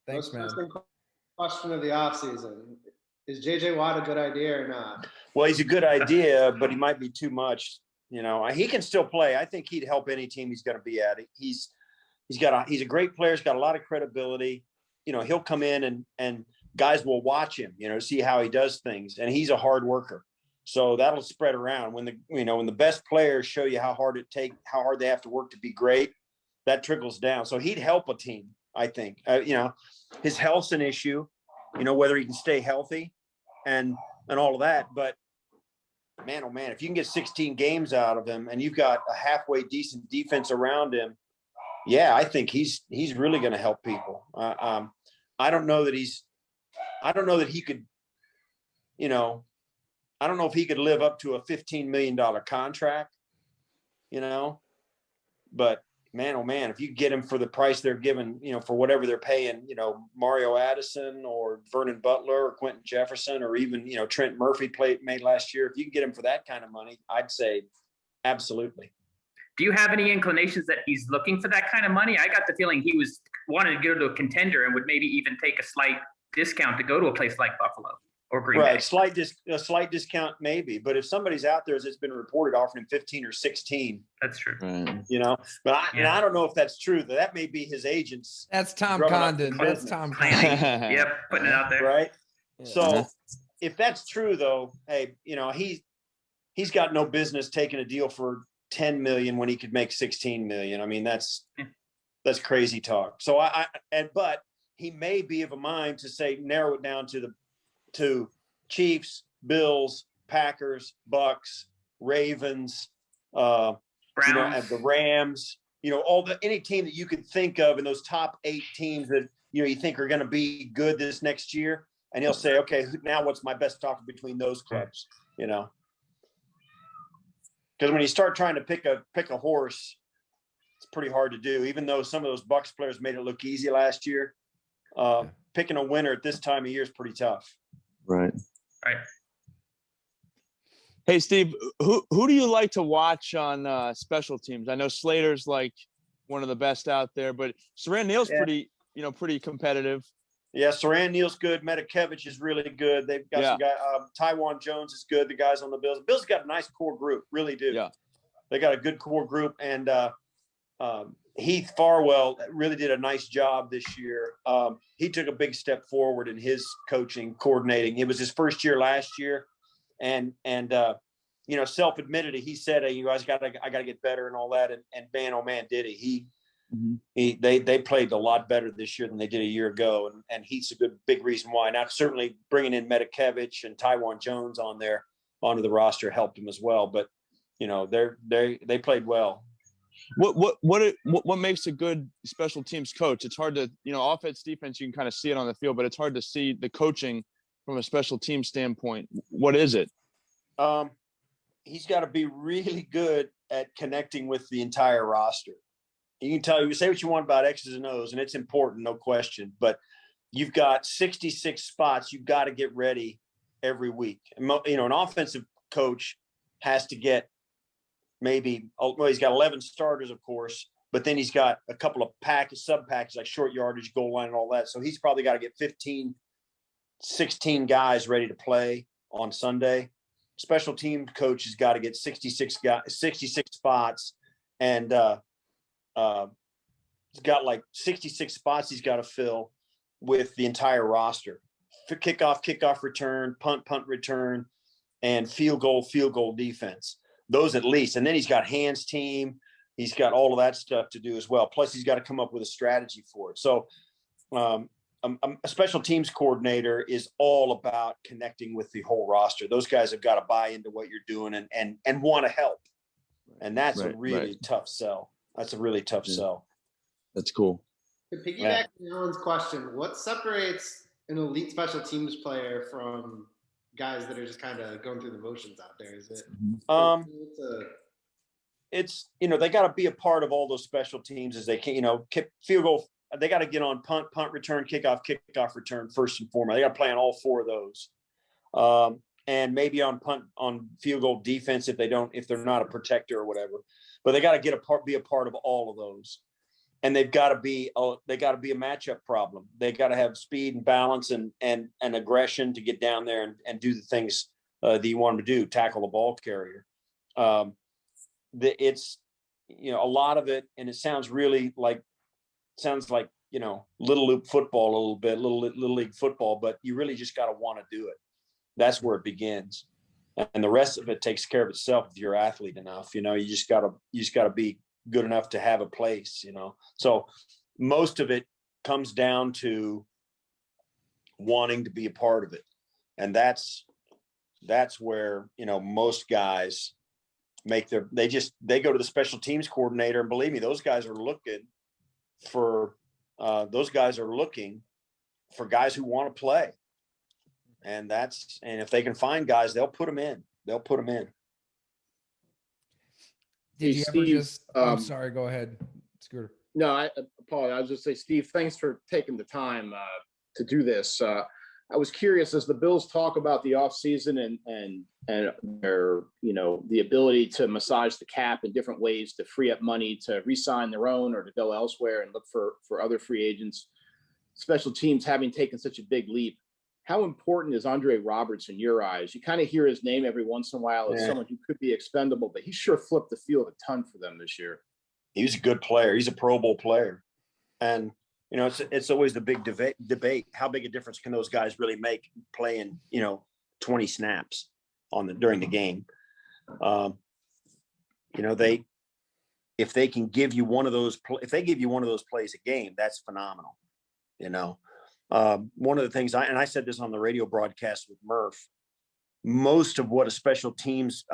Speaker 2: Thanks, man.
Speaker 9: Most pressing question of the offseason. Is JJ Watt a good idea or not?
Speaker 11: Well, he's a good idea, but he might be too much. He can still play. I think he'd help any team he's going to be at. He's a great player. He's got a lot of credibility. He'll come in and guys will watch him, see how he does things. And he's a hard worker. So that'll spread around when the best players show you how hard they have to work to be great, that trickles down. So he'd help a team, I think. His health's an issue, whether he can stay healthy and all of that. But man, oh man, if you can get 16 games out of him and you've got a halfway decent defense around him, yeah, I think he's really going to help people. I don't know that he could, I don't know if he could live up to a $15 million contract, but man, oh man, if you get him for the price they're giving, for whatever they're paying, Mario Addison or Vernon Butler or Quentin Jefferson or even, Trent Murphy made last year. If you can get him for that kind of money, I'd say absolutely.
Speaker 5: Do you have any inclinations that he's looking for that kind of money? I got the feeling he wanted to go to a contender and would maybe even take a slight discount to go to a place like Buffalo or Green Bay.
Speaker 11: Right, a slight discount maybe, but if somebody's out there, as it's been reported, offering him 15 or 16,
Speaker 5: that's true.
Speaker 11: But I don't know if that's true. That may be his agents.
Speaker 2: That's Tom Condon. That's Tom Condon.
Speaker 5: Yep, putting it out there.
Speaker 11: Right.
Speaker 2: Yeah.
Speaker 11: So if that's true, though, hey, he's got no business taking a deal for 10 million when he could make 16 million. I mean, that's crazy talk. So but he may be of a mind to say, narrow it down to Chiefs, Bills, Packers, Bucks, Ravens,
Speaker 5: Browns,
Speaker 11: and the Rams, any team that you could think of in those top 8 teams that, you think are going to be good this next year. And he'll say, okay, now what's my best offer between those clubs, Because when you start trying to pick a horse, it's pretty hard to do. Even though some of those Bucks players made it look easy last year, picking a winner at this time of year is pretty tough.
Speaker 8: Right.
Speaker 5: Right.
Speaker 8: Hey, Steve, who do you like to watch on special teams? I know Slater's like one of the best out there, but Saran Neal's pretty competitive.
Speaker 11: Yeah, Saran Neal's good. Metakevich is really good. They've got some guys. Taiwan Jones is good. The guys on the Bills. Bills got a nice core group, really do.
Speaker 8: Yeah.
Speaker 11: They got a good core group, and Heath Farwell really did a nice job this year. He took a big step forward in his coaching, coordinating. It was his first year last year, and self-admitted, he said, "Hey, you guys I got to get better and all that." And man, oh man, did he? They played a lot better this year than they did a year ago, and Heath's a big reason why. Now, certainly bringing in Metakevich and Taiwan Jones onto the roster helped him as well. But they played well.
Speaker 8: What makes a good special teams coach? It's hard to, offense, defense, you can kind of see it on the field, but it's hard to see the coaching from a special team standpoint. What is it?
Speaker 11: He's got to be really good at connecting with the entire roster. You can say what you want about X's and O's, and it's important, no question, but you've got 66 spots. You've got to get ready every week. An offensive coach has to get he's got 11 starters, of course, but then he's got a couple of sub-packages like short yardage, goal line, and all that. So he's probably got to get 15, 16 guys ready to play on Sunday. Special team coach has got to get 66 spots, and he's got like 66 spots he's got to fill with the entire roster. For kickoff return, punt return, and field goal defense. Those at least. And then he's got hands team. He's got all of that stuff to do as well. Plus he's got to come up with a strategy for it. So a special teams coordinator is all about connecting with the whole roster. Those guys have got to buy into what you're doing and want to help. And that's a really tough sell. That's a really tough sell.
Speaker 8: That's cool.
Speaker 9: To piggyback on Alan's question, what separates an elite special teams player from guys that are just kind of going through the motions out there? Is it?
Speaker 11: It's they got to be a part of all those special teams as they can. Kick, field goal. They got to get on punt return, kickoff return first and foremost. They got to play on all four of those, and maybe on field goal defense if they're not a protector or whatever. But they got to be a part of all of those. And they've got to be a matchup problem. They got to have speed and balance and aggression to get down there and do the things that you want them to do, tackle the ball carrier. It's a lot of it, and it sounds really like little loop football a little bit, little league football, but you really just got to want to do it. That's where it begins, and the rest of it takes care of itself if you're an athlete enough. You just got to be good enough to have a place, So most of it comes down to wanting to be a part of it. And that's where, most guys they go to the special teams coordinator, and believe me, those guys are looking for guys who want to play. And if they can find guys, they'll put them in.
Speaker 2: Did you ever just? I'm sorry. Go ahead, Scooter.
Speaker 12: No, I apologize. I was just say, Steve, thanks for taking the time to do this. I was curious, as the Bills talk about the offseason and their the ability to massage the cap in different ways to free up money to re-sign their own or to go elsewhere and look for other free agents. Special teams having taken such a big leap. How important is Andre Roberts in your eyes? You kind of hear his name every once in a while as someone who could be expendable, but he sure flipped the field a ton for them this year.
Speaker 11: He was a good player. He's a Pro Bowl player. And, it's always the big debate. How big a difference can those guys really make playing, 20 snaps during the game? If they can give you one of those, if they give you one of those plays a game, that's phenomenal. One of the things I said this on the radio broadcast with Murph, most of what a special teams,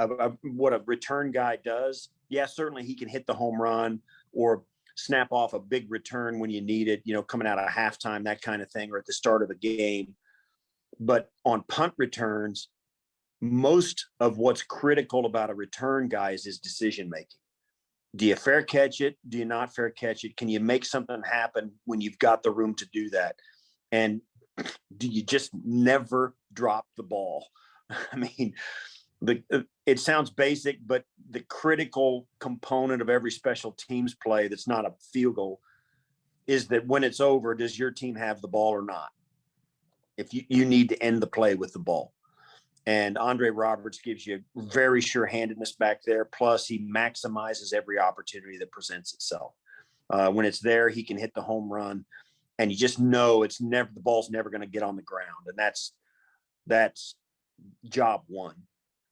Speaker 11: what a return guy does, certainly he can hit the home run or snap off a big return when you need it, coming out of halftime, that kind of thing, or at the start of a game. But on punt returns, most of what's critical about a return guy is his decision-making. Do you fair catch it? Do you not fair catch it? Can you make something happen when you've got the room to do that? And do you just never drop the ball? I mean, it sounds basic, but the critical component of every special teams play that's not a field goal is that when it's over, does your team have the ball or not? If you need to end the play with the ball. And Andre Roberts gives you very sure-handedness back there. Plus, he maximizes every opportunity that presents itself. When it's there, he can hit the home run. And you just know the ball's never going to get on the ground. And that's job one.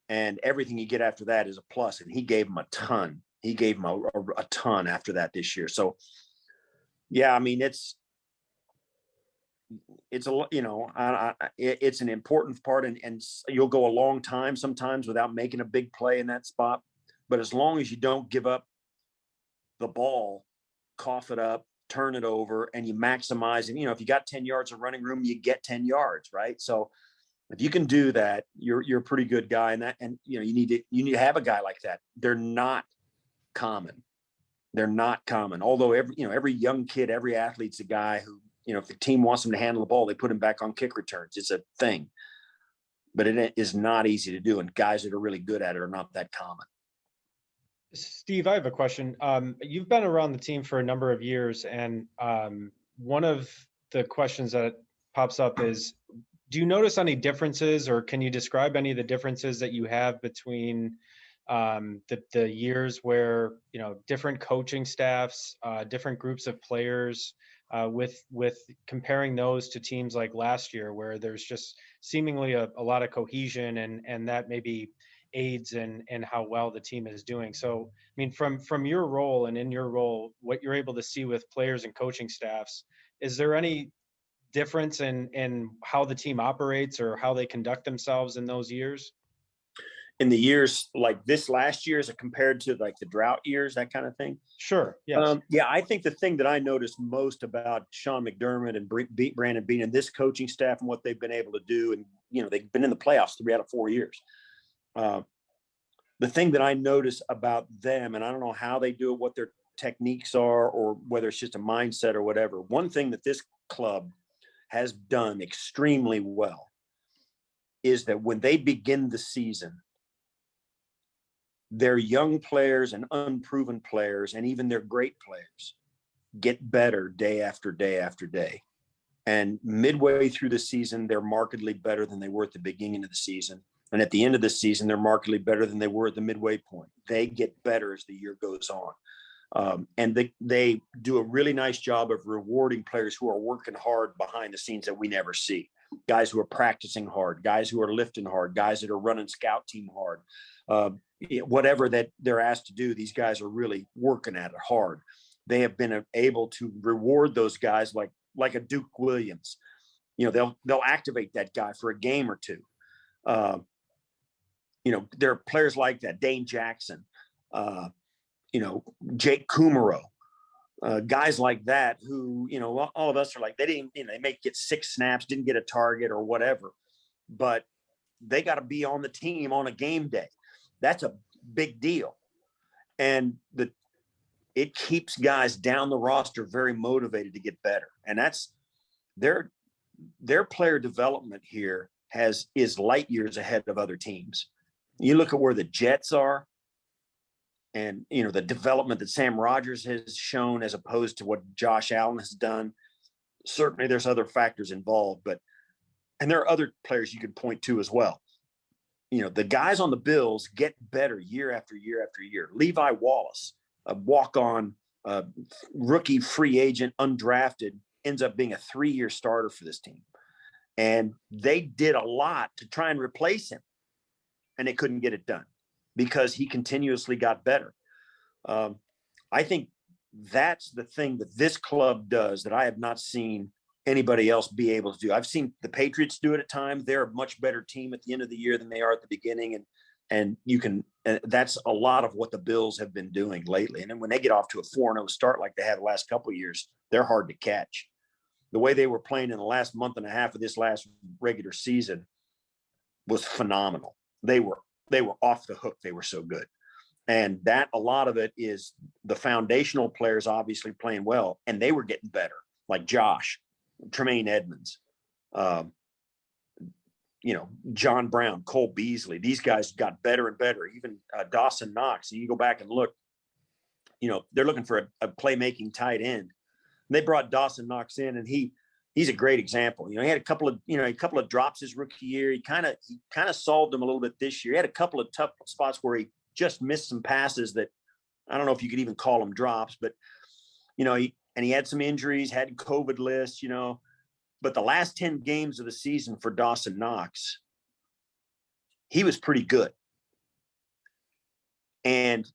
Speaker 11: And everything you get after that is a plus. And he gave him a ton. He gave him a ton after that this year. So, yeah, I mean, it's an important part, and you'll go a long time sometimes without making a big play in that spot. But as long as you don't give up the ball, cough it up, turn it over, and you maximize. And if you got 10 yards of running room, you get 10 yards, right? So if you can do that, you're a pretty good guy. And you need to have a guy like that. They're not common. Although every young kid, every athlete's a guy who, if the team wants him to handle the ball, they put him back on kick returns. It's a thing, but it is not easy to do. And guys that are really good at it are not that common.
Speaker 3: Steve, I have a question. You've been around the team for a number of years, and one of the questions that pops up is, do you notice any differences, or can you describe any of the differences that you have between the years where, you know, different coaching staffs, different groups of players, with comparing those to teams like last year, where there's just seemingly a lot of cohesion, and that maybe aids in how well the team is doing. So, I mean, from your role and in your role, what you're able to see with players and coaching staffs, is there any difference in how the team operates or how they conduct themselves in those years?
Speaker 11: In the years like this last year, as compared to like the drought years, that kind of thing?
Speaker 3: Sure. Yes.
Speaker 11: Yeah, I think the thing that I noticed most about Sean McDermott and Brandon Beane and this coaching staff and what they've been able to do, and, you know, they've been in the playoffs 3 out of 4 years. The thing that I notice about them, and I don't know how they do it, what their techniques are, or whether it's just a mindset or whatever. One thing that this club has done extremely well is that when they begin the season, their young players and unproven players, and even their great players, get better day after day after day. And midway through the season, they're markedly better than they were at the beginning of the season. And at the end of the season, they're markedly better than they were at the midway point. They get better as the year goes on. And they do a really nice job of rewarding players who are working hard behind the scenes that we never see. Guys who are practicing hard, guys who are lifting hard, guys that are running scout team hard. Whatever that they're asked to do, these guys are really working at it hard. They have been able to reward those guys like a Duke Williams. You know, they'll activate that guy for a game or two. You know, there are players like that, Dane Jackson, you know, Jake Kumaro, guys like that who, you know, all of us are like, they didn't, you know, they may get 6 snaps, didn't get a target or whatever, but they got to be on the team on a game day. That's a big deal. And it keeps guys down the roster very motivated to get better. And that's their player development here is light years ahead of other teams. You look at where the Jets are, and, you know, the development that Sam Rodgers has shown as opposed to what Josh Allen has done. Certainly there's other factors involved, and there are other players you could point to as well. You know, the guys on the Bills get better year after year after year. Levi Wallace, a walk-on rookie free agent, undrafted, ends up being a 3-year starter for this team. And they did a lot to try and replace him, and they couldn't get it done because he continuously got better. I think that's the thing that this club does that I have not seen anybody else be able to do. I've seen the Patriots do it at times. They're a much better team at the end of the year than they are at the beginning. And you can, that's a lot of what the Bills have been doing lately. And then when they get off to a 4-0 start like they had the last couple of years, they're hard to catch. The way they were playing in the last month and a half of this last regular season was phenomenal. They were off the hook. They were so good. And that, a lot of it is the foundational players obviously playing well, and they were getting better, like Josh, Tremaine Edmonds, you know, John Brown, Cole Beasley. These guys got better and better. Even Dawson Knox. And you go back and look, you know, they're looking for a playmaking tight end. And they brought Dawson Knox in, and he's a great example. You know, he had a couple of drops his rookie year. He kind of solved them a little bit this year. He had a couple of tough spots where he just missed some passes that I don't know if you could even call them drops, but, you know, he had some injuries, had COVID list, you know, but the last 10 games of the season for Dawson Knox, he was pretty good. And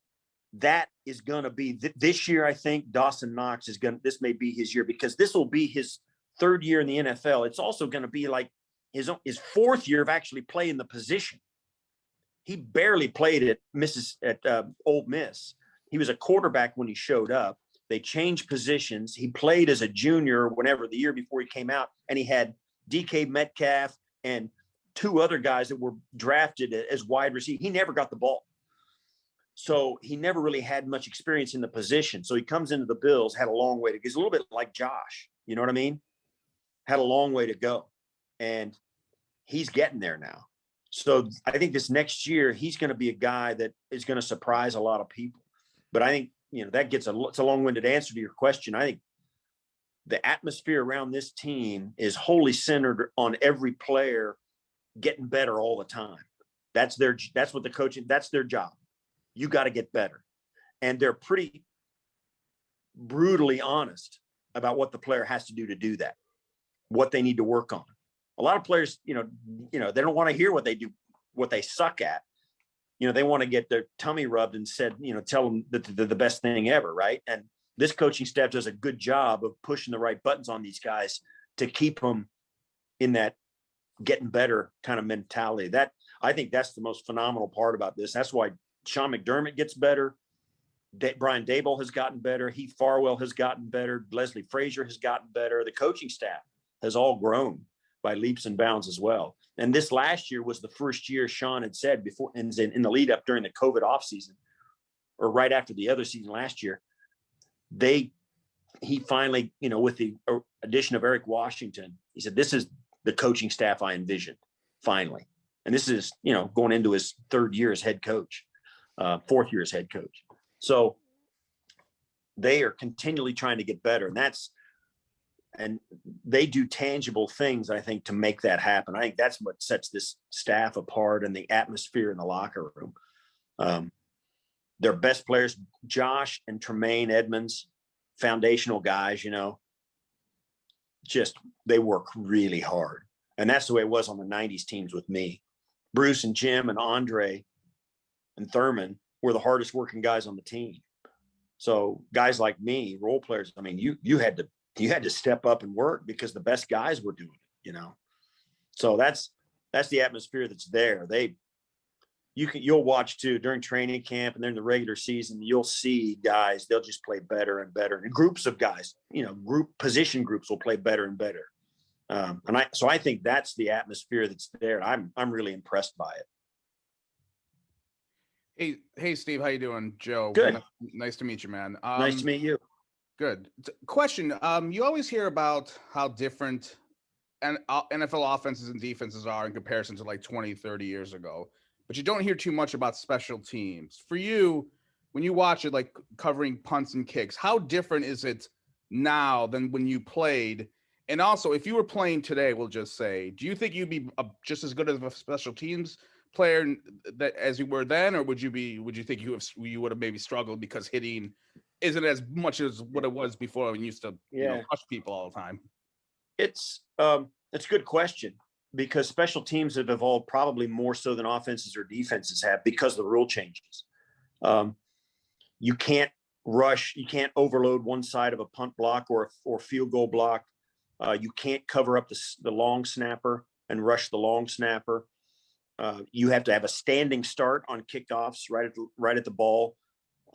Speaker 11: that is going to be this year. I think Dawson Knox this may be his year, because this will be his 3rd year in the NFL. It's also going to be like his 4th year of actually playing the position. He barely played at Ole Miss. He was a quarterback when he showed up. They changed positions. He played as a junior whenever the year before he came out, and he had DK Metcalf and 2 other guys that were drafted as wide receivers. He never got the ball. So he never really had much experience in the position. So he comes into the Bills, had a long way to go. He's a little bit like Josh. You know what I mean? Had a long way to go. And he's getting there now. So I think this next year, he's going to be a guy that is going to surprise a lot of people. But I think, you know, it's a long-winded answer to your question. I think the atmosphere around this team is wholly centered on every player getting better all the time. That's what the coaching, that's their job. You got to get better. And they're pretty brutally honest about what the player has to do that, what they need to work on. A lot of players, they don't want to hear what they do, what they suck at. They want to get their tummy rubbed and said, tell them that they're the best thing ever. Right. And this coaching staff does a good job of pushing the right buttons on these guys to keep them in that getting better kind of mentality. That, I think that's the most phenomenal part about this. That's why Sean McDermott gets better. Brian Daboll has gotten better. Heath Farwell has gotten better. Leslie Frazier has gotten better. The coaching staff has all grown by leaps and bounds as well. And this last year was the first year Sean had said before in the lead up during the COVID offseason, or right after the other season last year, he finally, with the addition of Eric Washington, he said, this is the coaching staff I envisioned finally. And this is, going into his third year as head coach, fourth year as head coach. So they are continually trying to get better. And they do tangible things, I think, to make that happen. I think that's what sets this staff apart and the atmosphere in the locker room. Their best players, Josh and Tremaine Edmonds, foundational guys, they work really hard. And that's the way it was on the 90s teams with me. Bruce and Jim and Andre and Thurman were the hardest working guys on the team. So guys like me, role players, I mean, you had to step up and work because the best guys were doing it, So that's the atmosphere that's there. You'll watch too during training camp and during the regular season, you'll see guys, they'll just play better and better. And groups of guys, position groups will play better and better. So I think that's the atmosphere that's there. I'm really impressed by it.
Speaker 7: Hey, Steve, how you doing? Joe.
Speaker 11: Good.
Speaker 7: Nice to meet you, man.
Speaker 11: Nice to meet you.
Speaker 7: Good. Question. You always hear about how different NFL offenses and defenses are in comparison to like 20, 30 years ago, but you don't hear too much about special teams. For you, when you watch it, like covering punts and kicks, how different is it now than when you played? And also, if you were playing today, we'll just say, do you think you'd be just as good as a special teams player as you were then, or would you think you would have maybe struggled because hitting isn't as much as what it was before when you used to crush people all the time? It's a good question, because special teams have evolved probably more so than offenses or defenses have because of the rule changes. You can't rush, you can't overload one side of a punt block or field goal block. You can't cover up the long snapper and rush the long snapper. You have to have a standing start on kickoffs right at the ball.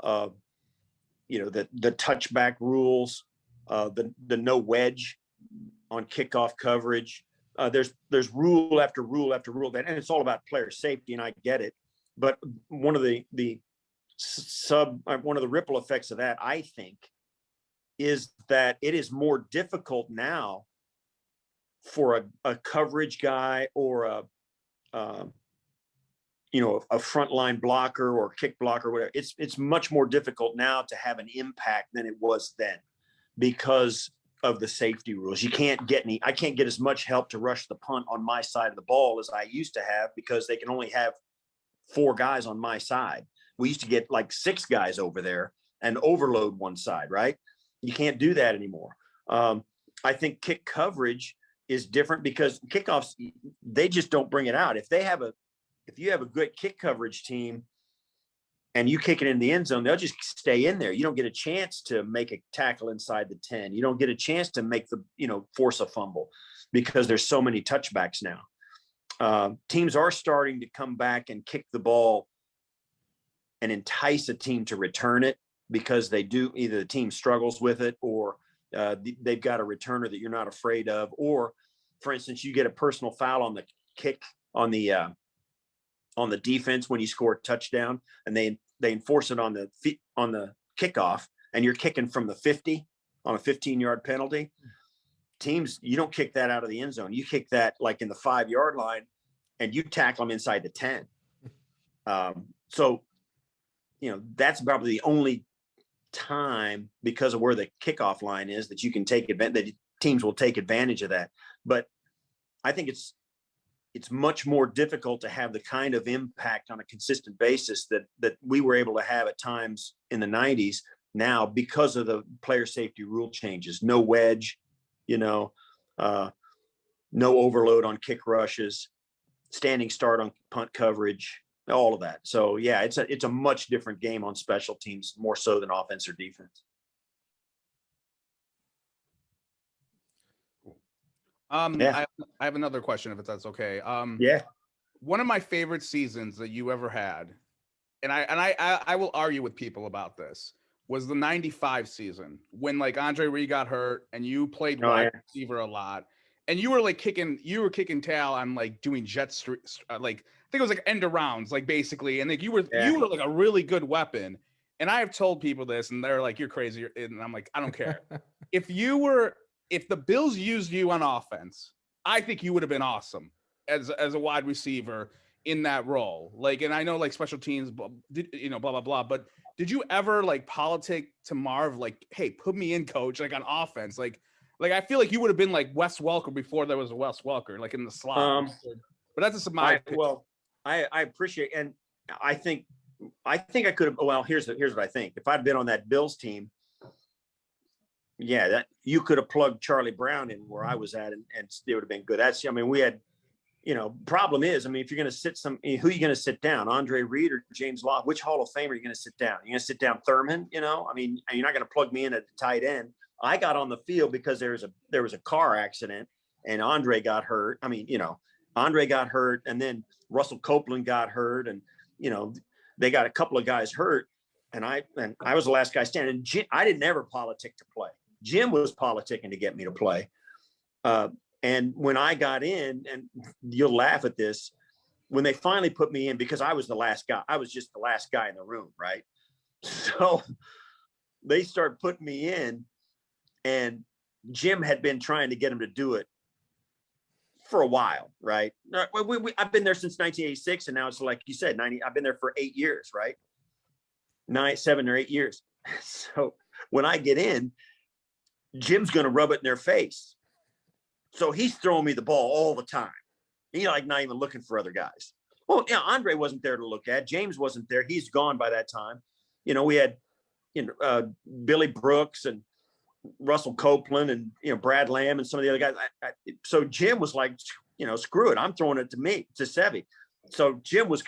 Speaker 7: The touchback rules, the no wedge on kickoff coverage. There's rule after rule after rule, and it's all about player safety, and I get it. But one of the ripple effects of that, I think, is that it is more difficult now for a coverage guy or a frontline blocker or kick blocker, whatever. It's much more difficult now to have an impact than it was then because of the safety rules. I can't get as much help to rush the punt on my side of the ball as I used to have, because they can only have 4 guys on my side. We used to get like 6 guys over there and overload one side, right? You can't do that anymore. I think kick coverage is different because kickoffs, they just don't bring it out. If you have a good kick coverage team and you kick it in the end zone, they'll just stay in there. You don't get a chance to make a tackle inside the 10. You don't get a chance to make force a fumble because there's so many touchbacks now. Teams are starting to come back and kick the ball and entice a team to return it, because they do, either the team struggles with it or they've got a returner that you're not afraid of. Or, for instance, you get a personal foul on the kick on the defense when you score a touchdown, and they enforce it on the kickoff, and you're kicking from the 50 on a 15-yard penalty. Teams, you don't kick that out of the end zone. You kick that like in the 5-yard line, and you tackle them inside the 10. So, that's probably the only
Speaker 11: time because of where the kickoff line is that you can take advantage, that teams will take advantage of that. But I think it's much more difficult to have the kind of impact on a consistent basis that we were able to have at times in the 90s now because of the player safety rule changes. No wedge, no overload on kick rushes, standing start on punt coverage, all of that. So yeah, it's a much different game on special teams, more so than offense or defense.
Speaker 7: I have another question, if that's okay.
Speaker 11: Yeah.
Speaker 7: One of my favorite seasons that you ever had, and I will argue with people about this, was the 95 season when like Andre Reed got hurt and you played wide receiver a lot. And you were like kicking tail on like doing jet street, like I think it was like end arounds, like basically, and like you were like a really good weapon. And I have told people this, and they're like, "You're crazy," and I'm like, "I don't care." If the Bills used you on offense, I think you would have been awesome as a wide receiver in that role. Like, and I know like special teams, blah blah blah. But did you ever like politic to Marv like, "Hey, put me in, coach," like on offense, like I feel like you would have been like Wes Welker before there was a Wes Welker, like in the slot. But that's just my opinion.
Speaker 11: Well, I appreciate, and I think I could have. Well, here's what I think. If I'd been on that Bills team, yeah, that you could have plugged Charlie Brown in where I was at, and it would have been good. We had, problem is, if you're going to sit who are you going to sit down, Andre Reed or James Law? Which Hall of Famer are you going to sit down? You're going to sit down Thurman? You're not going to plug me in at the tight end. I got on the field because there was a car accident and Andre got hurt. Andre got hurt, and then Russell Copeland got hurt, and they got a couple of guys hurt, and I was the last guy standing. Jim, I didn't ever politic to play. Jim was politicking to get me to play. And when I got in, and you'll laugh at this, when they finally put me in, because I was the last guy, I was just the last guy in the room, right? So they start putting me in. And Jim had been trying to get him to do it for a while, right? I've been there since 1986, and now it's like you said, 90. I've been there for 8 years, right? 7 or 8 years. So when I get in, Jim's going to rub it in their face. So he's throwing me the ball all the time. He's not even looking for other guys. Well, Andre wasn't there to look at. James wasn't there. He's gone by that time. We had, Billy Brooks and Russell Copeland and Brad Lamb and some of the other guys. So Jim was like, screw it, I'm throwing it to Sevy. So Jim was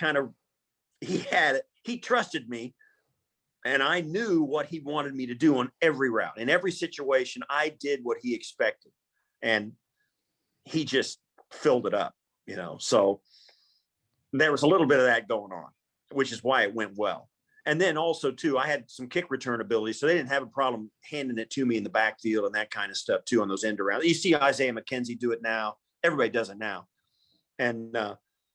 Speaker 11: he trusted me, and I knew what he wanted me to do on every route. In every situation, I did what he expected, and he just filled it up, So there was a little bit of that going on, which is why it went well. And then also, too, I had some kick return ability, so they didn't have a problem handing it to me in the backfield and that kind of stuff, too, on those end around. You see Isaiah McKenzie do it now. Everybody does it now. And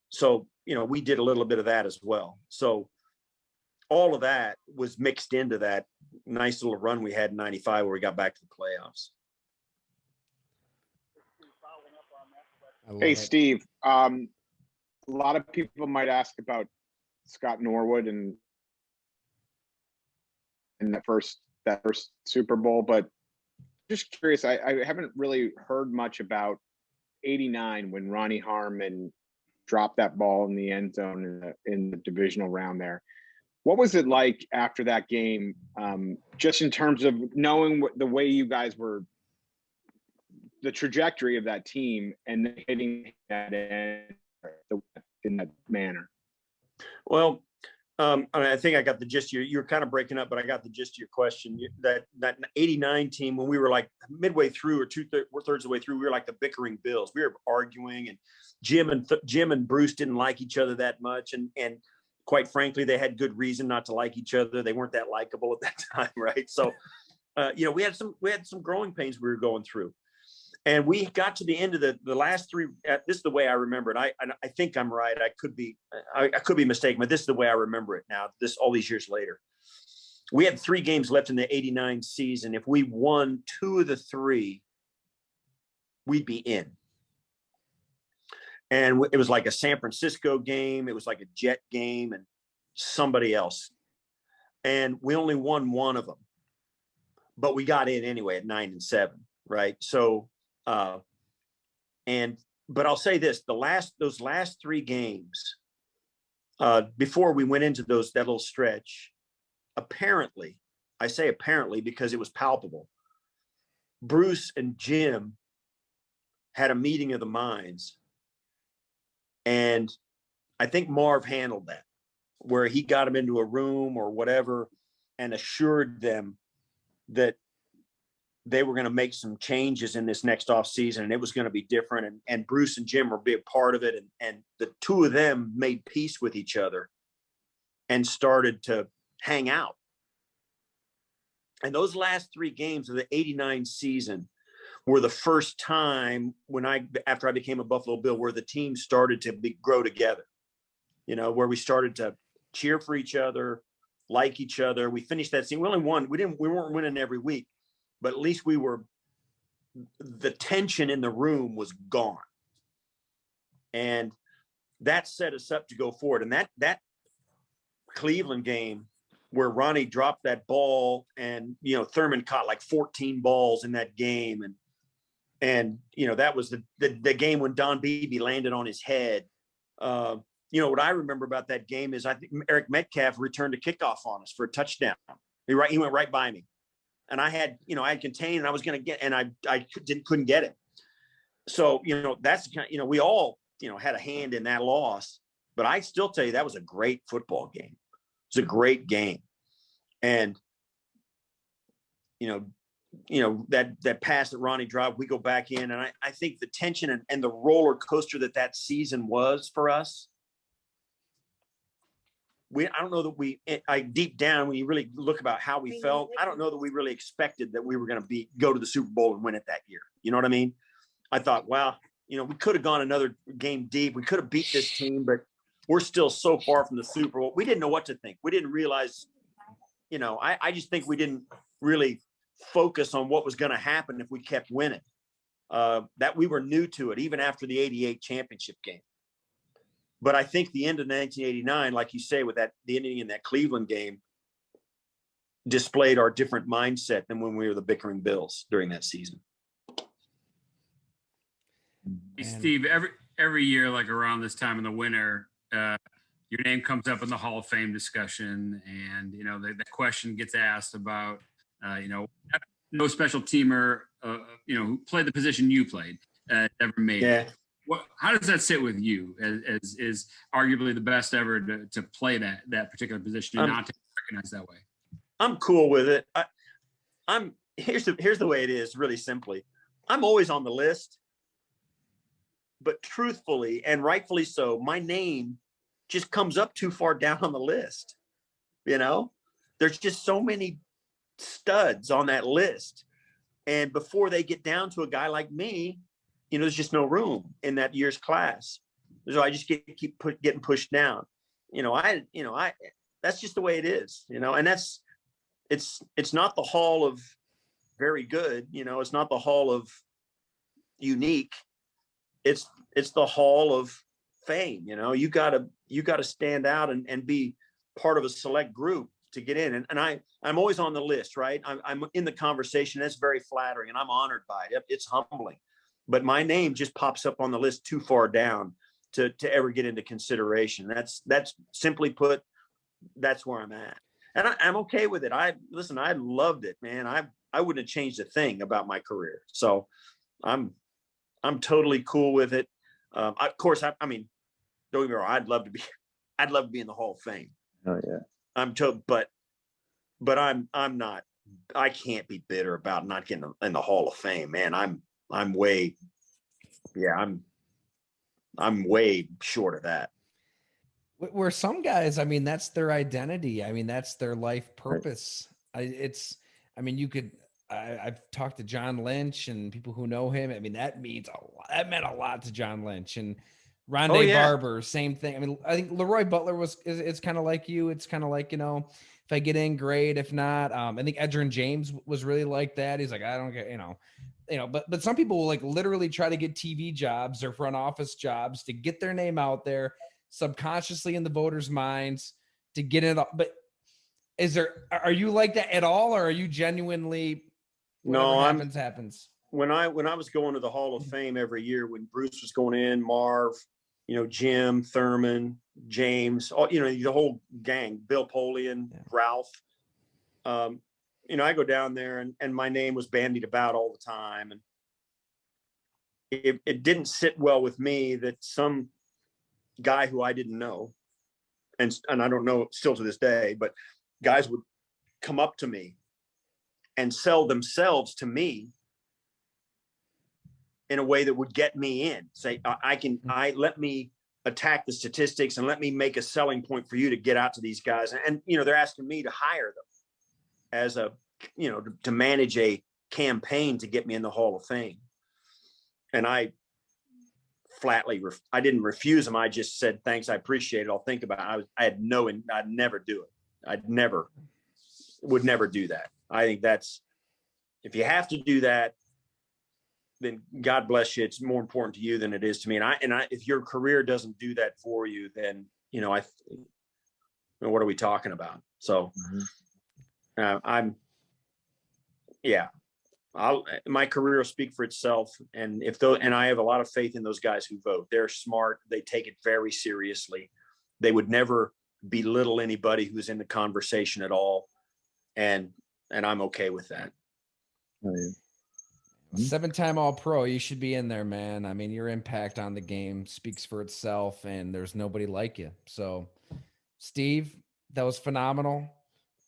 Speaker 11: so, we did a little bit of that as well. So all of that was mixed into that nice little run we had in 95 where we got back to the playoffs.
Speaker 6: Hey, Steve, a lot of people might ask about Scott Norwood and in that first Super Bowl, but just curious, I haven't really heard much about 89 when Ronnie Harmon dropped that ball in the end zone in the divisional round there. What was it like after that game, just in terms of knowing the way you guys were, the trajectory of that team, and hitting that end in that manner?
Speaker 11: Well, I think I got the gist. You were kind of breaking up, but I got the gist of your question. That 89 team, when we were like midway through or two-thirds of the way through, we were like the bickering Bills. We were arguing, and Jim and Bruce didn't like each other that much, and quite frankly, they had good reason not to like each other. They weren't that likable at that time, right? So, we had some growing pains we were going through. And we got to the end of the last three. This is the way I remember it. I think I'm right. I could be mistaken, but this is the way I remember it now. All these years later, we had 3 games left in the 89 season. If we won 2 of the 3, we'd be in. And it was like a San Francisco game. It was like a Jet game and somebody else. And we only won 1 of them. but we got in anyway at 9-7, right? So, but I'll say this: those last 3 games before we went into that little stretch, apparently, I say apparently because it was palpable, Bruce and Jim had a meeting of the minds, and I think Marv handled that, where he got them into a room or whatever and assured them that they were going to make some changes in this next off season and it was going to be different. And Bruce and Jim were a big part of it. And the 2 of them made peace with each other and started to hang out. And those last 3 games of the 89 season were the first time after I became a Buffalo Bill, where the team started to grow together, where we started to cheer for each other, like each other. We finished that season. We only won. We weren't winning every week, but at least the tension in the room was gone. And that set us up to go forward. And that Cleveland game where Ronnie dropped that ball and, Thurman caught like 14 balls in that game. And that was the game when Don Beebe landed on his head. What I remember about that game is I think Eric Metcalf returned a kickoff on us for a touchdown. He went right by me, and I had contained, and I was going to get, and I couldn't get it. So that's the kind. We all had a hand in that loss, but I still tell you that was a great football game. It was a great game, and that pass that Ronnie dropped, we go back in, and I think the tension and the roller coaster that season was for us. I don't know that deep down, when you really look about how we felt, I don't know that we really expected that we were going to go to the Super Bowl and win it that year. You know what I mean? I thought, wow, we could have gone another game deep. We could have beat this team, but we're still so far from the Super Bowl. We didn't know what to think. We didn't realize, I just think we didn't really focus on what was going to happen if we kept winning. That we were new to it, even after the 88 championship game. But I think the end of 1989, like you say, with the ending in that Cleveland game, displayed our different mindset than when we were the bickering Bills during that season.
Speaker 13: Hey, Steve, every year, like around this time in the winter, your name comes up in the Hall of Fame discussion, and the question gets asked about no special teamer who played the position you played ever made.
Speaker 11: Yeah.
Speaker 13: How does that sit with you as is arguably the best ever to play that particular position and not to be recognized that way?
Speaker 11: I'm cool with it. Here's the way it is, really simply. I'm always on the list, but truthfully and rightfully so, my name just comes up too far down on the list. There's just so many studs on that list. And before they get down to a guy like me, there's just no room in that year's class. So I just keep getting pushed down. That's just the way it is, and it's not the hall of very good, it's not the hall of unique. It's the hall of fame. You gotta stand out and be part of a select group to get in. And I'm always on the list, right? I'm in the conversation. That's very flattering, and I'm honored by it. It's humbling. But my name just pops up on the list too far down to ever get into consideration. That's simply put, that's where I'm at. And I'm okay with it. I loved it, man. I wouldn't have changed a thing about my career. So I'm totally cool with it. Of course, I mean, don't get me wrong. I'd love to be in the Hall of Fame.
Speaker 6: Oh yeah.
Speaker 11: But I'm not, I can't be bitter about not getting in the Hall of Fame, man. I'm way short of that.
Speaker 2: Where some guys, I mean, that's their identity. I mean, that's their life purpose. I've talked to John Lynch and people who know him. I mean, that means a lot. That meant a lot to John Lynch and Rondé Barber. Same thing. I mean, I think Leroy Butler it's kind of like you. It's kind of like, if I get in, great. If not, I think Edgerrin James was really like that. He's like, I don't get, but some people will like literally try to get TV jobs or front office jobs to get their name out there subconsciously in the voters' minds to get it. But Are you like that at all, or are you genuinely?
Speaker 11: No,
Speaker 2: happens.
Speaker 11: When I was going to the Hall of Fame every year, when Bruce was going in, Marv, Jim, Thurman, James, all, the whole gang, Bill Polian, Ralph. I go down there and my name was bandied about all the time. And it didn't sit well with me that some guy who I didn't know, and I don't know still to this day, but guys would come up to me and sell themselves to me in a way that would get me in. Say, let me attack the statistics and let me make a selling point for you to get out to these guys. And they're asking me to hire them as to manage a campaign to get me in the Hall of Fame. And I flatly, I didn't refuse them. I just said, thanks, I appreciate it. I'll think about it. I'd never do it. Would never do that. I think if you have to do that, then God bless you. It's more important to you than it is to me. And if your career doesn't do that for you, then, what are we talking about? So my career will speak for itself. And and I have a lot of faith in those guys who vote. They're smart. They take it very seriously. They would never belittle anybody who's in the conversation at all. And I'm okay with that.
Speaker 2: 7-time All-Pro, you should be in there, man. I mean, your impact on the game speaks for itself, and there's nobody like you. So, Steve, that was phenomenal.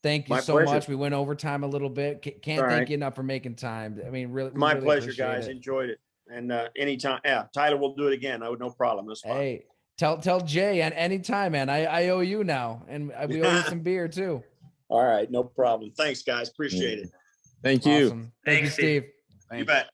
Speaker 2: Thank you so much. We went overtime a little bit. Can't thank you enough for making time. I mean, really,
Speaker 11: my
Speaker 2: really
Speaker 11: pleasure, guys. Enjoyed it. And anytime, Tyler will do it again. I would no problem. That's fine.
Speaker 2: Hey, tell Jay and anytime, man. I owe you now, and we owe you some beer too.
Speaker 11: All right, no problem. Thanks, guys. Appreciate it.
Speaker 8: Thank you.
Speaker 2: Awesome. Thank you, Steve.
Speaker 11: You bet.